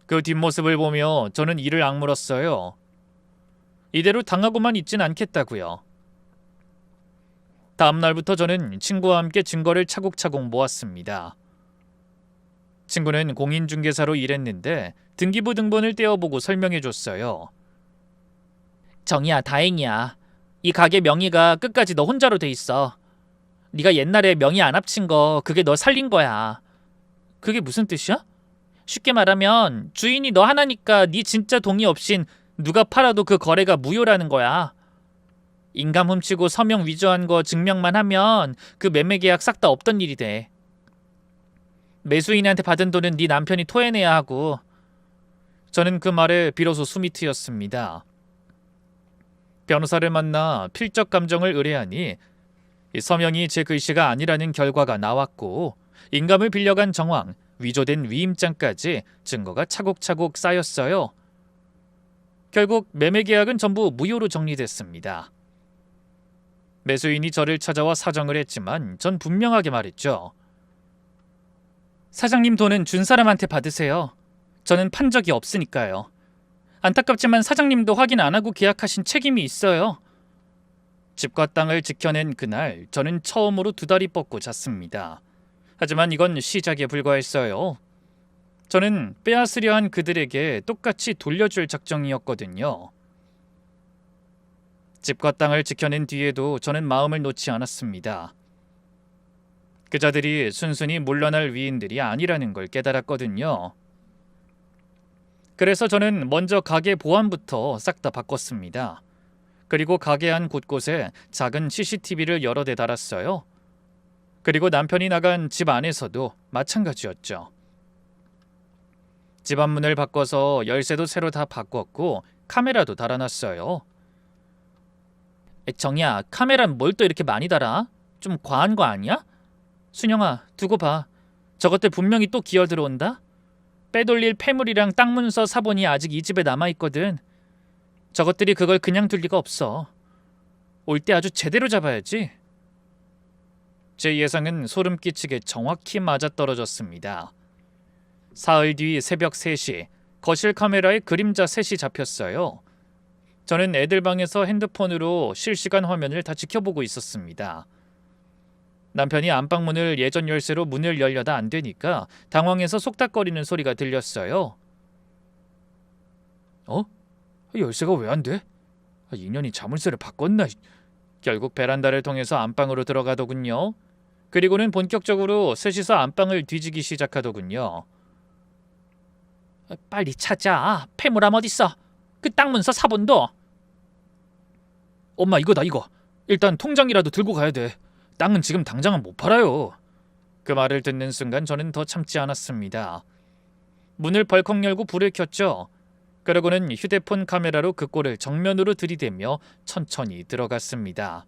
그 뒷모습을 보며 저는 이를 악물었어요. 이대로 당하고만 있진 않겠다고요. 다음 날부터 저는 친구와 함께 증거를 차곡차곡 모았습니다. 친구는 공인중개사로 일했는데 등기부 등본을 떼어보고 설명해줬어요. 정이야, 다행이야. 이 가게 명의가 끝까지 너 혼자로 돼 있어. 네가 옛날에 명의 안 합친 거 그게 너 살린 거야. 그게 무슨 뜻이야? 쉽게 말하면 주인이 너 하나니까 네 진짜 동의 없인 누가 팔아도 그 거래가 무효라는 거야. 인감 훔치고 서명 위조한 거 증명만 하면 그 매매 계약 싹 다 없던 일이 돼. 매수인한테 받은 돈은 네 남편이 토해내야 하고. 저는 그 말에 비로소 숨이 트였습니다. 변호사를 만나 필적 감정을 의뢰하니 이 서명이 제 글씨가 아니라는 결과가 나왔고 인감을 빌려간 정황, 위조된 위임장까지 증거가 차곡차곡 쌓였어요. 결국 매매 계약은 전부 무효로 정리됐습니다. 매수인이 저를 찾아와 사정을 했지만 전 분명하게 말했죠. 사장님 돈은 준 사람한테 받으세요. 저는 판 적이 없으니까요. 안타깝지만 사장님도 확인 안 하고 계약하신 책임이 있어요. 집과 땅을 지켜낸 그날 저는 처음으로 두 다리 뻗고 잤습니다. 하지만 이건 시작에 불과했어요. 저는 빼앗으려 한 그들에게 똑같이 돌려줄 작정이었거든요. 집과 땅을 지켜낸 뒤에도 저는 마음을 놓지 않았습니다. 그자들이 순순히 물러날 위인들이 아니라는 걸 깨달았거든요. 그래서 저는 먼저 가게 보안부터 싹 다 바꿨습니다. 그리고 가게 안 곳곳에 작은 CCTV를 여러 대 달았어요. 그리고 남편이 나간 집 안에서도 마찬가지였죠. 집 앞문을 바꿔서 열쇠도 새로 다 바꿨고 카메라도 달아놨어요. 정이야, 카메라는 뭘 또 이렇게 많이 달아? 좀 과한 거 아니야? 순영아, 두고 봐. 저것들 분명히 또 기어 들어온다. 빼돌릴 폐물이랑 땅 문서 사본이 아직 이 집에 남아있거든. 저것들이 그걸 그냥 둘 리가 없어. 올 때 아주 제대로 잡아야지. 제 예상은 소름 끼치게 정확히 맞아떨어졌습니다. 사흘 뒤 새벽 3시, 거실 카메라에 그림자 셋이 잡혔어요. 저는 애들 방에서 핸드폰으로 실시간 화면을 다 지켜보고 있었습니다. 남편이 안방문을 예전 열쇠로 문을 열려다 안 되니까 당황해서 속닥거리는 소리가 들렸어요. 열쇠가 왜 안 돼? 인연이 자물쇠를 바꿨나? 결국 베란다를 통해서 안방으로 들어가더군요. 그리고는 본격적으로 셋이서 안방을 뒤지기 시작하더군요. 빨리 찾아. 폐물함 어딨어? 그 땅문서 사본도. 엄마, 이거다, 이거. 일단 통장이라도 들고 가야 돼. 땅은 지금 당장은 못 팔아요. 그 말을 듣는 순간 저는 더 참지 않았습니다. 문을 벌컥 열고 불을 켰죠. 그러고는 휴대폰 카메라로 그 꼴을 정면으로 들이대며 천천히 들어갔습니다.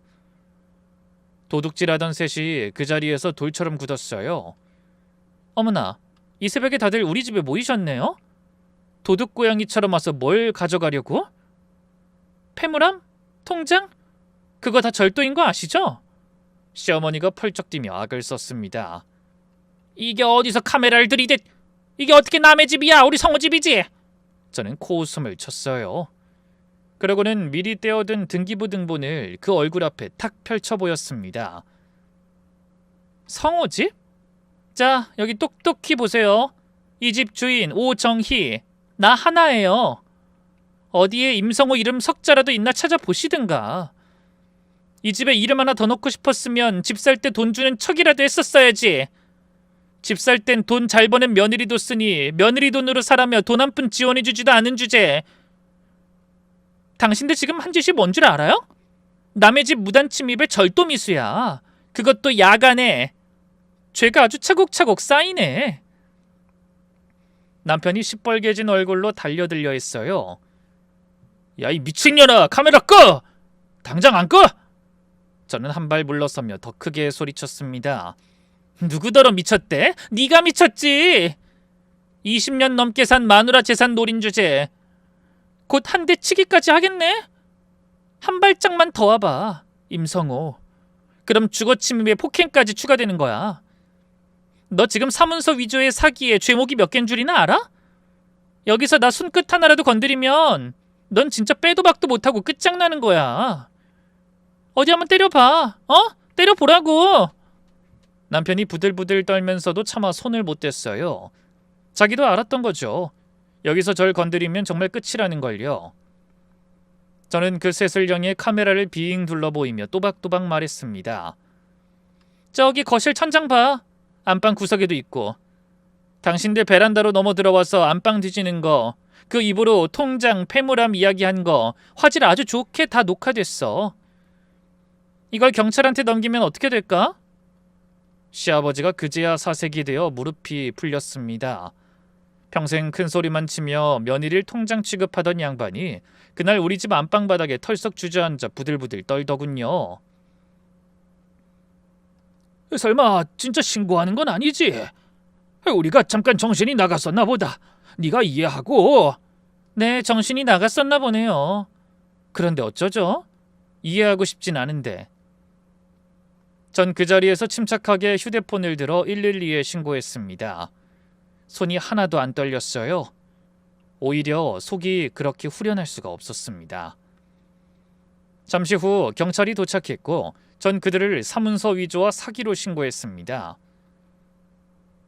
도둑질하던 셋이 그 자리에서 돌처럼 굳었어요. 어머나, 이 새벽에 다들 우리 집에 모이셨네요? 도둑 고양이처럼 와서 뭘 가져가려고? 폐물함? 통장? 그거 다 절도인 거 아시죠? 시어머니가 펄쩍 뛰며 악을 썼습니다. 이게 어디서 카메라를 들이대? 이게 어떻게 남의 집이야? 우리 성우 집이지? 저는 코웃음을 쳤어요. 그러고는 미리 떼어둔 등기부 등본을 그 얼굴 앞에 탁 펼쳐 보였습니다. 성우 집? 자, 여기 똑똑히 보세요. 이 집 주인 오정희. 나 하나예요. 어디에 임성호 이름 석자라도 있나 찾아보시든가. 이 집에 이름 하나 더 넣고 싶었으면 집 살 때 돈 주는 척이라도 했었어야지. 집 살 땐 돈 잘 버는 며느리도 쓰니 며느리 돈으로 살아며 돈 한 푼 지원해주지도 않은 주제. 당신들 지금 한 짓이 뭔 줄 알아요? 남의 집 무단 침입에 절도 미수야. 그것도 야간에. 죄가 아주 차곡차곡 쌓이네. 남편이 시뻘개진 얼굴로 달려들려 했어요. 야, 이 미친년아, 카메라 꺼! 당장 안 꺼! 저는 한 발 물러서며 더 크게 소리쳤습니다. 누구더러 미쳤대? 네가 미쳤지. 20년 넘게 산 마누라 재산 노린 주제. 곧 한 대 치기까지 하겠네? 한 발짝만 더 와봐, 임성호. 그럼 주거 침입에 폭행까지 추가되는 거야. 너 지금 사문서 위조의 사기에 죄목이 몇 개인 줄이나 알아? 여기서 나 손끝 하나라도 건드리면 넌 진짜 빼도 박도 못하고 끝장나는 거야. 어디 한번 때려봐. 때려보라고. 남편이 부들부들 떨면서도 차마 손을 못 댔어요. 자기도 알았던 거죠. 여기서 절 건드리면 정말 끝이라는 걸요. 저는 그 셋을 향해 카메라를 빙 둘러보이며 또박또박 말했습니다. 저기 거실 천장 봐. 안방 구석에도 있고. 당신들 베란다로 넘어 들어와서 안방 뒤지는 거, 그 입으로 통장, 폐물함 이야기한 거 화질 아주 좋게 다 녹화됐어. 이걸 경찰한테 넘기면 어떻게 될까? 시아버지가 그제야 사색이 되어 무릎이 풀렸습니다. 평생 큰 소리만 치며 며느리를 통장 취급하던 양반이 그날 우리 집 안방 바닥에 털썩 주저앉아 부들부들 떨더군요. 설마 진짜 신고하는 건 아니지? 우리가 잠깐 정신이 나갔었나 보다. 네가 이해하고. 네, 정신이 나갔었나 보네요. 그런데 어쩌죠? 이해하고 싶진 않은데. 전 그 자리에서 침착하게 휴대폰을 들어 112에 신고했습니다. 손이 하나도 안 떨렸어요. 오히려 속이 그렇게 후련할 수가 없었습니다. 잠시 후 경찰이 도착했고 전 그들을 사문서 위조와 사기로 신고했습니다.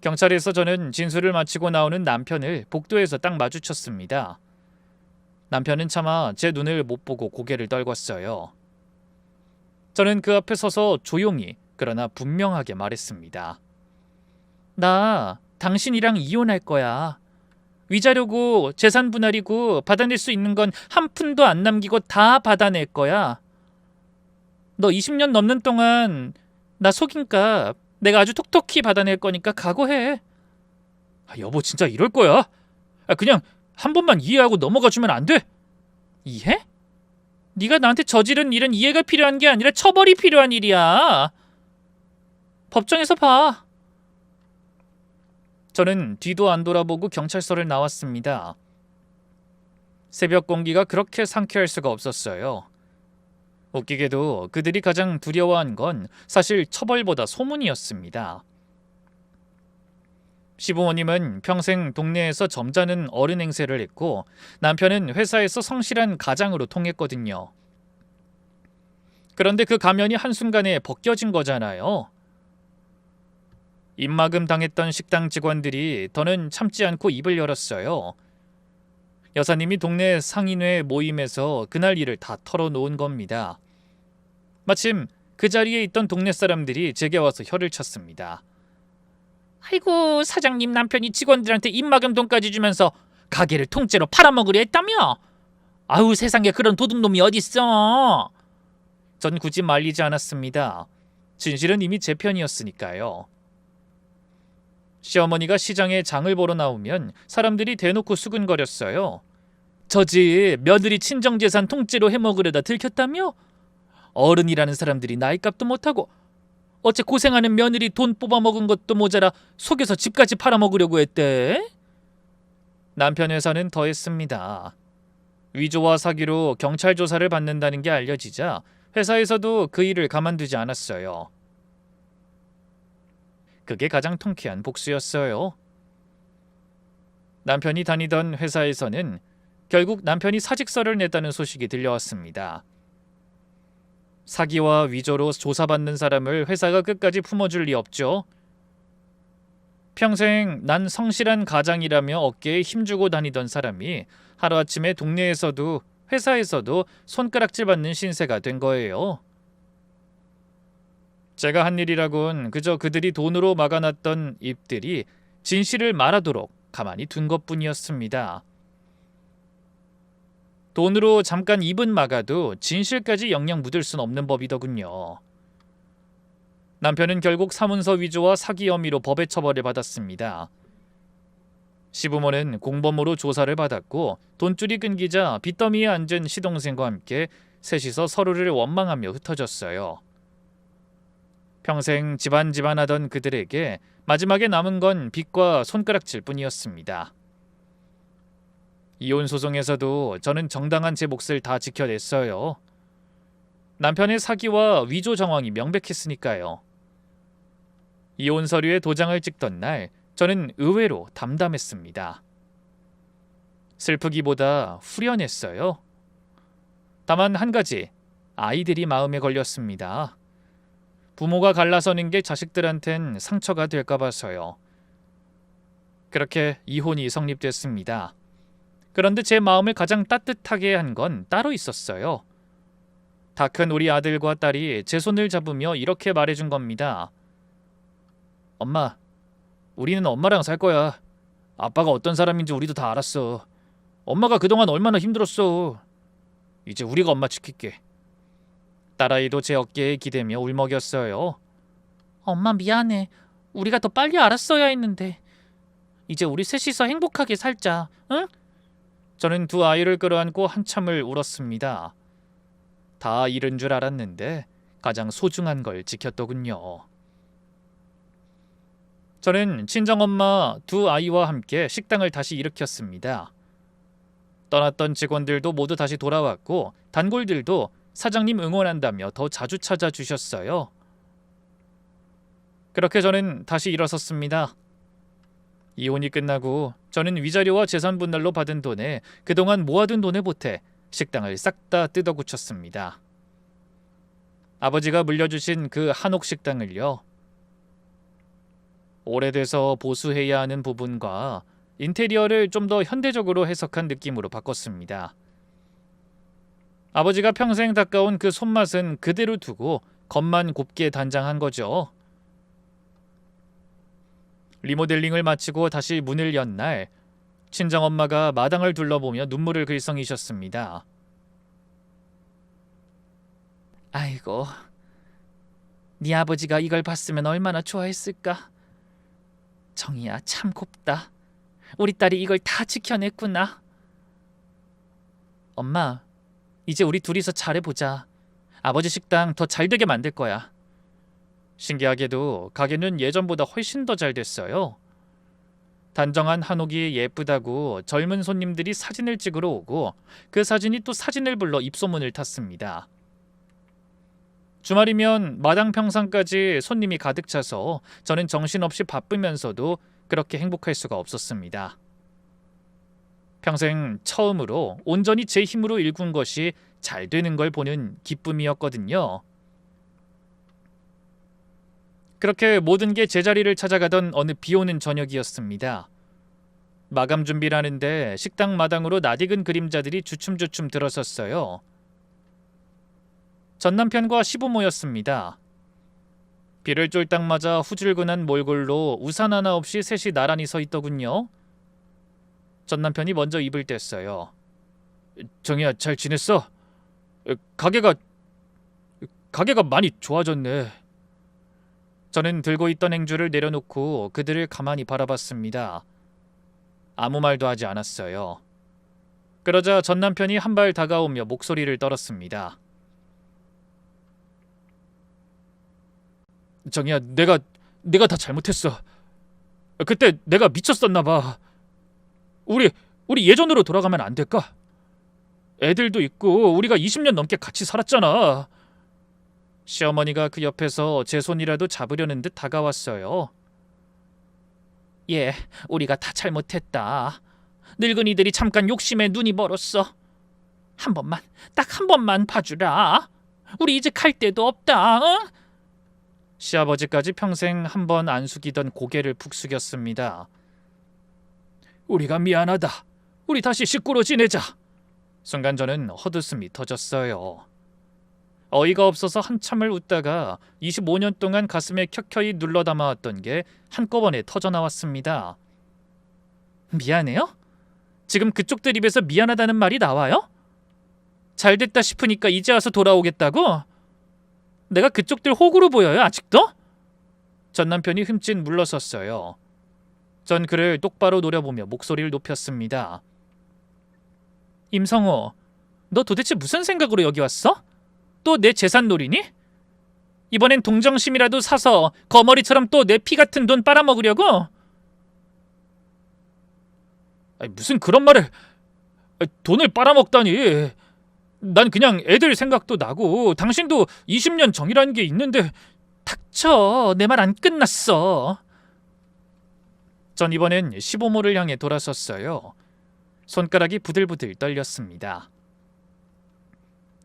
경찰에서 저는 진술을 마치고 나오는 남편을 복도에서 딱 마주쳤습니다. 남편은 차마 제 눈을 못 보고 고개를 떨궜어요. 저는 그 앞에 서서 조용히 그러나 분명하게 말했습니다. 나 당신이랑 이혼할 거야. 위자료고 재산 분할이고 받아낼 수 있는 건 한 푼도 안 남기고 다 받아낼 거야. 너 20년 넘는 동안 나 속인 값 내가 아주 톡톡히 받아낼 거니까 각오해. 여보, 진짜 이럴 거야? 그냥 한 번만 이해하고 넘어가주면 안 돼? 이해? 네가 나한테 저지른 일은 이해가 필요한 게 아니라 처벌이 필요한 일이야. 법정에서 봐. 저는 뒤도 안 돌아보고 경찰서를 나왔습니다. 새벽 공기가 그렇게 상쾌할 수가 없었어요. 웃기게도 그들이 가장 두려워한 건 사실 처벌보다 소문이었습니다. 시부모님은 평생 동네에서 점잖은 어른 행세를 했고 남편은 회사에서 성실한 가장으로 통했거든요. 그런데 그 가면이 한순간에 벗겨진 거잖아요. 입막음 당했던 식당 직원들이 더는 참지 않고 입을 열었어요. 여사님이 동네 상인회 모임에서 그날 일을 다 털어놓은 겁니다. 마침 그 자리에 있던 동네 사람들이 제게 와서 혀를 찼습니다. 아이고, 사장님 남편이 직원들한테 입막음 돈까지 주면서 가게를 통째로 팔아먹으려 했다며? 아우, 세상에 그런 도둑놈이 어딨어? 전 굳이 말리지 않았습니다. 진실은 이미 제 편이었으니까요. 시어머니가 시장에 장을 보러 나오면 사람들이 대놓고 수근거렸어요. 저 집 며느리 친정재산 통째로 해먹으려다 들켰다며? 어른이라는 사람들이 나이값도 못하고 어째 고생하는 며느리 돈 뽑아먹은 것도 모자라 속여서 집까지 팔아먹으려고 했대? 남편 회사는 더했습니다. 위조와 사기로 경찰 조사를 받는다는 게 알려지자 회사에서도 그 일을 가만두지 않았어요. 그게 가장 통쾌한 복수였어요. 남편이 다니던 회사에서는 결국 남편이 사직서를 냈다는 소식이 들려왔습니다. 사기와 위조로 조사받는 사람을 회사가 끝까지 품어줄 리 없죠. 평생 난 성실한 가장이라며 어깨에 힘주고 다니던 사람이 하루아침에 동네에서도 회사에서도 손가락질 받는 신세가 된 거예요. 제가 한 일이라곤 그저 그들이 돈으로 막아놨던 입들이 진실을 말하도록 가만히 둔 것뿐이었습니다. 돈으로 잠깐 입은 막아도 진실까지 영영 묻을 순 없는 법이더군요. 남편은 결국 사문서 위조와 사기 혐의로 법의 처벌을 받았습니다. 시부모는 공범으로 조사를 받았고 돈줄이 끊기자 빚더미에 앉은 시동생과 함께 셋이서 서로를 원망하며 흩어졌어요. 평생 집안하던 그들에게 마지막에 남은 건 빚과 손가락질 뿐이었습니다. 이혼 소송에서도 저는 정당한 제 몫을 다 지켜냈어요. 남편의 사기와 위조 정황이 명백했으니까요. 이혼 서류에 도장을 찍던 날 저는 의외로 담담했습니다. 슬프기보다 후련했어요. 다만 한 가지, 아이들이 마음에 걸렸습니다. 부모가 갈라서는 게 자식들한텐 상처가 될까 봐서요. 그렇게 이혼이 성립됐습니다. 그런데 제 마음을 가장 따뜻하게 한 건 따로 있었어요. 다 큰 우리 아들과 딸이 제 손을 잡으며 이렇게 말해준 겁니다. 엄마, 우리는 엄마랑 살 거야. 아빠가 어떤 사람인지 우리도 다 알았어. 엄마가 그동안 얼마나 힘들었어. 이제 우리가 엄마 지킬게. 딸아이도 제 어깨에 기대며 울먹였어요. 엄마 미안해. 우리가 더 빨리 알았어야 했는데. 이제 우리 셋이서 행복하게 살자. 응? 저는 두 아이를 끌어안고 한참을 울었습니다. 다 잃은 줄 알았는데 가장 소중한 걸 지켰더군요. 저는 친정엄마 두 아이와 함께 식당을 다시 일으켰습니다. 떠났던 직원들도 모두 다시 돌아왔고 단골들도 사장님 응원한다며 더 자주 찾아주셨어요. 그렇게 저는 다시 일어섰습니다. 이혼이 끝나고 저는 위자료와 재산 분할로 받은 돈에 그동안 모아둔 돈을 보태 식당을 싹 다 뜯어고쳤습니다. 아버지가 물려주신 그 한옥 식당을요. 오래돼서 보수해야 하는 부분과 인테리어를 좀 더 현대적으로 해석한 느낌으로 바꿨습니다. 아버지가 평생 닦아온 그 손맛은 그대로 두고 겉만 곱게 단장한 거죠. 리모델링을 마치고 다시 문을 연 날 친정엄마가 마당을 둘러보며 눈물을 글썽이셨습니다. 아이고, 네 아버지가 이걸 봤으면 얼마나 좋아했을까. 정이야, 참 곱다. 우리 딸이 이걸 다 지켜냈구나. 엄마, 이제 우리 둘이서 잘해보자. 아버지 식당 더 잘되게 만들 거야. 신기하게도 가게는 예전보다 훨씬 더 잘 됐어요. 단정한 한옥이 예쁘다고 젊은 손님들이 사진을 찍으러 오고 그 사진이 또 사진을 불러 입소문을 탔습니다. 주말이면 마당 평상까지 손님이 가득 차서 저는 정신없이 바쁘면서도 그렇게 행복할 수가 없었습니다. 평생 처음으로 온전히 제 힘으로 일군 것이 잘 되는 걸 보는 기쁨이었거든요. 그렇게 모든 게 제자리를 찾아가던 어느 비오는 저녁이었습니다. 마감 준비를 하는데 식당 마당으로 낯익은 그림자들이 주춤주춤 들어섰어요. 전남편과 시부모였습니다. 비를 쫄딱 맞아 후줄근한 몰골로 우산 하나 없이 셋이 나란히 서 있더군요. 전남편이 먼저 입을 뗐어요. 정희야, 잘 지냈어? 가게가 많이 좋아졌네. 저는 들고 있던 행주를 내려놓고 그들을 가만히 바라봤습니다. 아무 말도 하지 않았어요. 그러자 전남편이 한 발 다가오며 목소리를 떨었습니다. 정희야, 내가 다 잘못했어. 그때 내가 미쳤었나 봐. 우리 예전으로 돌아가면 안 될까? 애들도 있고 우리가 20년 넘게 같이 살았잖아. 시어머니가 그 옆에서 제 손이라도 잡으려는 듯 다가왔어요. 예, 우리가 다 잘못했다. 늙은이들이 잠깐 욕심에 눈이 멀었어. 한 번만, 딱 한 번만 봐주라. 우리 이제 갈 데도 없다. 어? 시아버지까지 평생 한 번 안 숙이던 고개를 푹 숙였습니다. 우리가 미안하다. 우리 다시 식구로 지내자. 순간 저는 헛웃음이 터졌어요. 어이가 없어서 한참을 웃다가 25년 동안 가슴에 켜켜이 눌러 담아왔던 게 한꺼번에 터져나왔습니다. 미안해요? 지금 그쪽들 입에서 미안하다는 말이 나와요? 잘됐다 싶으니까 이제 와서 돌아오겠다고? 내가 그쪽들 호구로 보여요, 아직도? 전 남편이 흠칫 물러섰어요. 전 그를 똑바로 노려보며 목소리를 높였습니다. 임성호, 너 도대체 무슨 생각으로 여기 왔어? 또 내 재산 노리니? 이번엔 동정심이라도 사서 거머리처럼 또 내 피 같은 돈 빨아먹으려고? 아니, 무슨 그런 말을... 돈을 빨아먹다니. 난 그냥 애들 생각도 나고 당신도 20년 정이라는 게 있는데... 닥쳐, 내 말 안 끝났어. 전 이번엔 시부모를 향해 돌아섰어요. 손가락이 부들부들 떨렸습니다.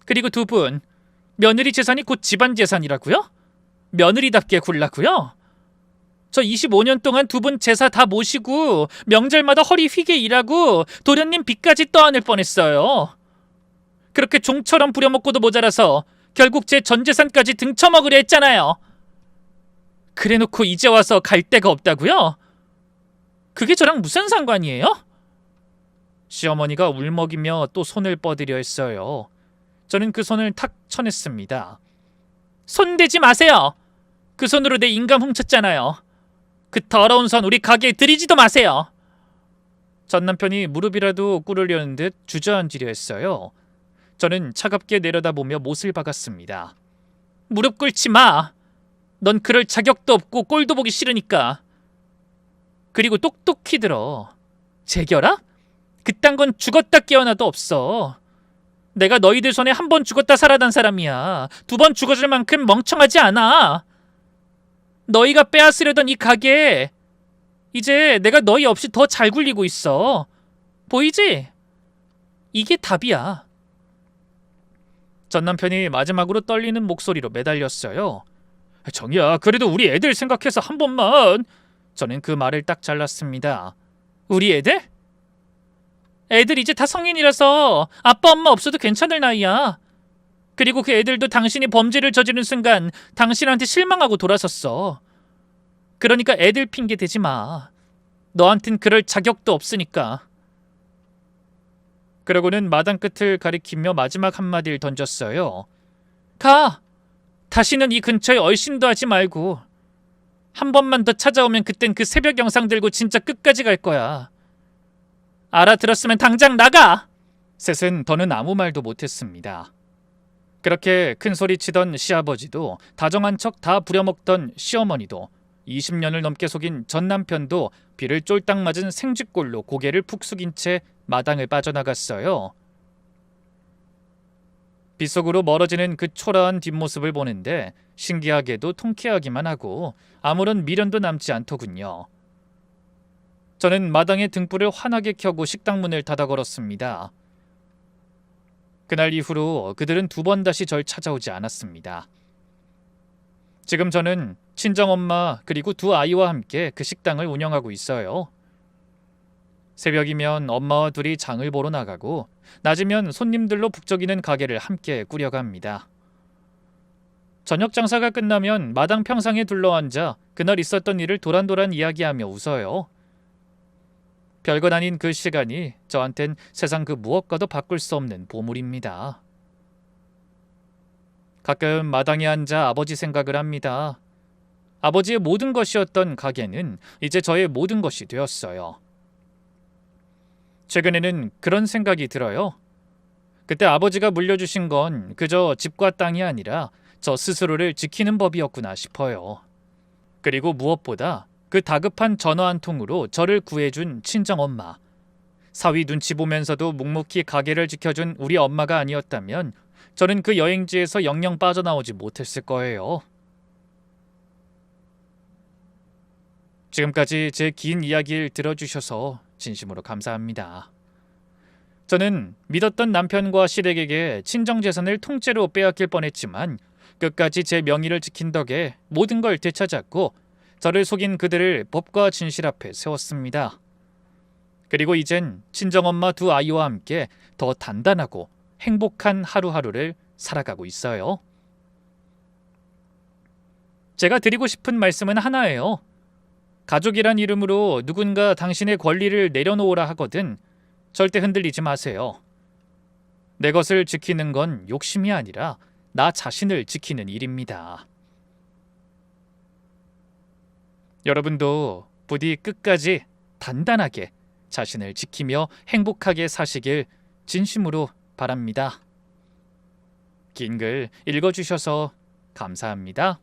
그리고 두 분, 며느리 재산이 곧 집안 재산이라고요? 며느리답게 굴라고요? 저 25년 동안 두 분 제사 다 모시고 명절마다 허리 휘게 일하고 도련님 빚까지 떠안을 뻔했어요. 그렇게 종처럼 부려먹고도 모자라서 결국 제 전 재산까지 등쳐먹으려 했잖아요. 그래놓고 이제 와서 갈 데가 없다고요? 그게 저랑 무슨 상관이에요? 시어머니가 울먹이며 또 손을 뻗으려 했어요. 저는 그 손을 탁 쳐냈습니다. 손대지 마세요. 그 손으로 내 인감 훔쳤잖아요. 그 더러운 손 우리 가게에 들이지도 마세요. 전 남편이 무릎이라도 꿇으려는 듯 주저앉으려 했어요. 저는 차갑게 내려다보며 못을 박았습니다. 무릎 꿇지 마. 넌 그럴 자격도 없고 꼴도 보기 싫으니까. 그리고 똑똑히 들어. 재결합? 그딴 건 죽었다 깨어나도 없어. 내가 너희들 손에 한 번 죽었다 살아난 사람이야. 두 번 죽어줄 만큼 멍청하지 않아. 너희가 빼앗으려던 이 가게 이제 내가 너희 없이 더 잘 굴리고 있어. 보이지? 이게 답이야. 전 남편이 마지막으로 떨리는 목소리로 매달렸어요. 정이야, 그래도 우리 애들 생각해서 한 번만. 저는 그 말을 딱 잘랐습니다. 우리 애들? 애들 이제 다 성인이라서 아빠 엄마 없어도 괜찮을 나이야. 그리고 그 애들도 당신이 범죄를 저지른 순간 당신한테 실망하고 돌아섰어. 그러니까 애들 핑계 대지 마. 너한텐 그럴 자격도 없으니까. 그러고는 마당 끝을 가리키며 마지막 한마디를 던졌어요. 가! 다시는 이 근처에 얼씬도 하지 말고. 한 번만 더 찾아오면 그땐 그 새벽 영상 들고 진짜 끝까지 갈 거야. 알아들었으면 당장 나가! 셋은 더는 아무 말도 못했습니다. 그렇게 큰 소리 치던 시아버지도 다정한 척 다 부려먹던 시어머니도 20년을 넘게 속인 전 남편도 비를 쫄딱 맞은 생쥐꼴로 고개를 푹 숙인 채 마당을 빠져나갔어요. 빗속으로 멀어지는 그 초라한 뒷모습을 보는데 신기하게도 통쾌하기만 하고 아무런 미련도 남지 않더군요. 저는 마당에 등불을 환하게 켜고 식당 문을 닫아 걸었습니다. 그날 이후로 그들은 두 번 다시 절 찾아오지 않았습니다. 지금 저는 친정엄마 그리고 두 아이와 함께 그 식당을 운영하고 있어요. 새벽이면 엄마와 둘이 장을 보러 나가고 낮이면 손님들로 북적이는 가게를 함께 꾸려갑니다. 저녁 장사가 끝나면 마당 평상에 둘러앉아 그날 있었던 일을 도란도란 이야기하며 웃어요. 별것 아닌 그 시간이 저한텐 세상 그 무엇과도 바꿀 수 없는 보물입니다. 가끔 마당에 앉아 아버지 생각을 합니다. 아버지의 모든 것이었던 가게는 이제 저의 모든 것이 되었어요. 최근에는 그런 생각이 들어요. 그때 아버지가 물려주신 건 그저 집과 땅이 아니라 저 스스로를 지키는 법이었구나 싶어요. 그리고 무엇보다 그 다급한 전화 한 통으로 저를 구해준 친정엄마. 사위 눈치 보면서도 묵묵히 가게를 지켜준 우리 엄마가 아니었다면 저는 그 여행지에서 영영 빠져나오지 못했을 거예요. 지금까지 제 긴 이야기를 들어주셔서 진심으로 감사합니다. 저는 믿었던 남편과 시댁에게 친정재산을 통째로 빼앗길 뻔했지만 끝까지 제 명의를 지킨 덕에 모든 걸 되찾았고 저를 속인 그들을 법과 진실 앞에 세웠습니다. 그리고 이젠 친정엄마 두 아이와 함께 더 단단하고 행복한 하루하루를 살아가고 있어요. 제가 드리고 싶은 말씀은 하나예요. 가족이란 이름으로 누군가 당신의 권리를 내려놓으라 하거든 절대 흔들리지 마세요. 내 것을 지키는 건 욕심이 아니라 나 자신을 지키는 일입니다. 여러분도 부디 끝까지 단단하게 자신을 지키며 행복하게 사시길 진심으로 바랍니다. 긴 글 읽어주셔서 감사합니다.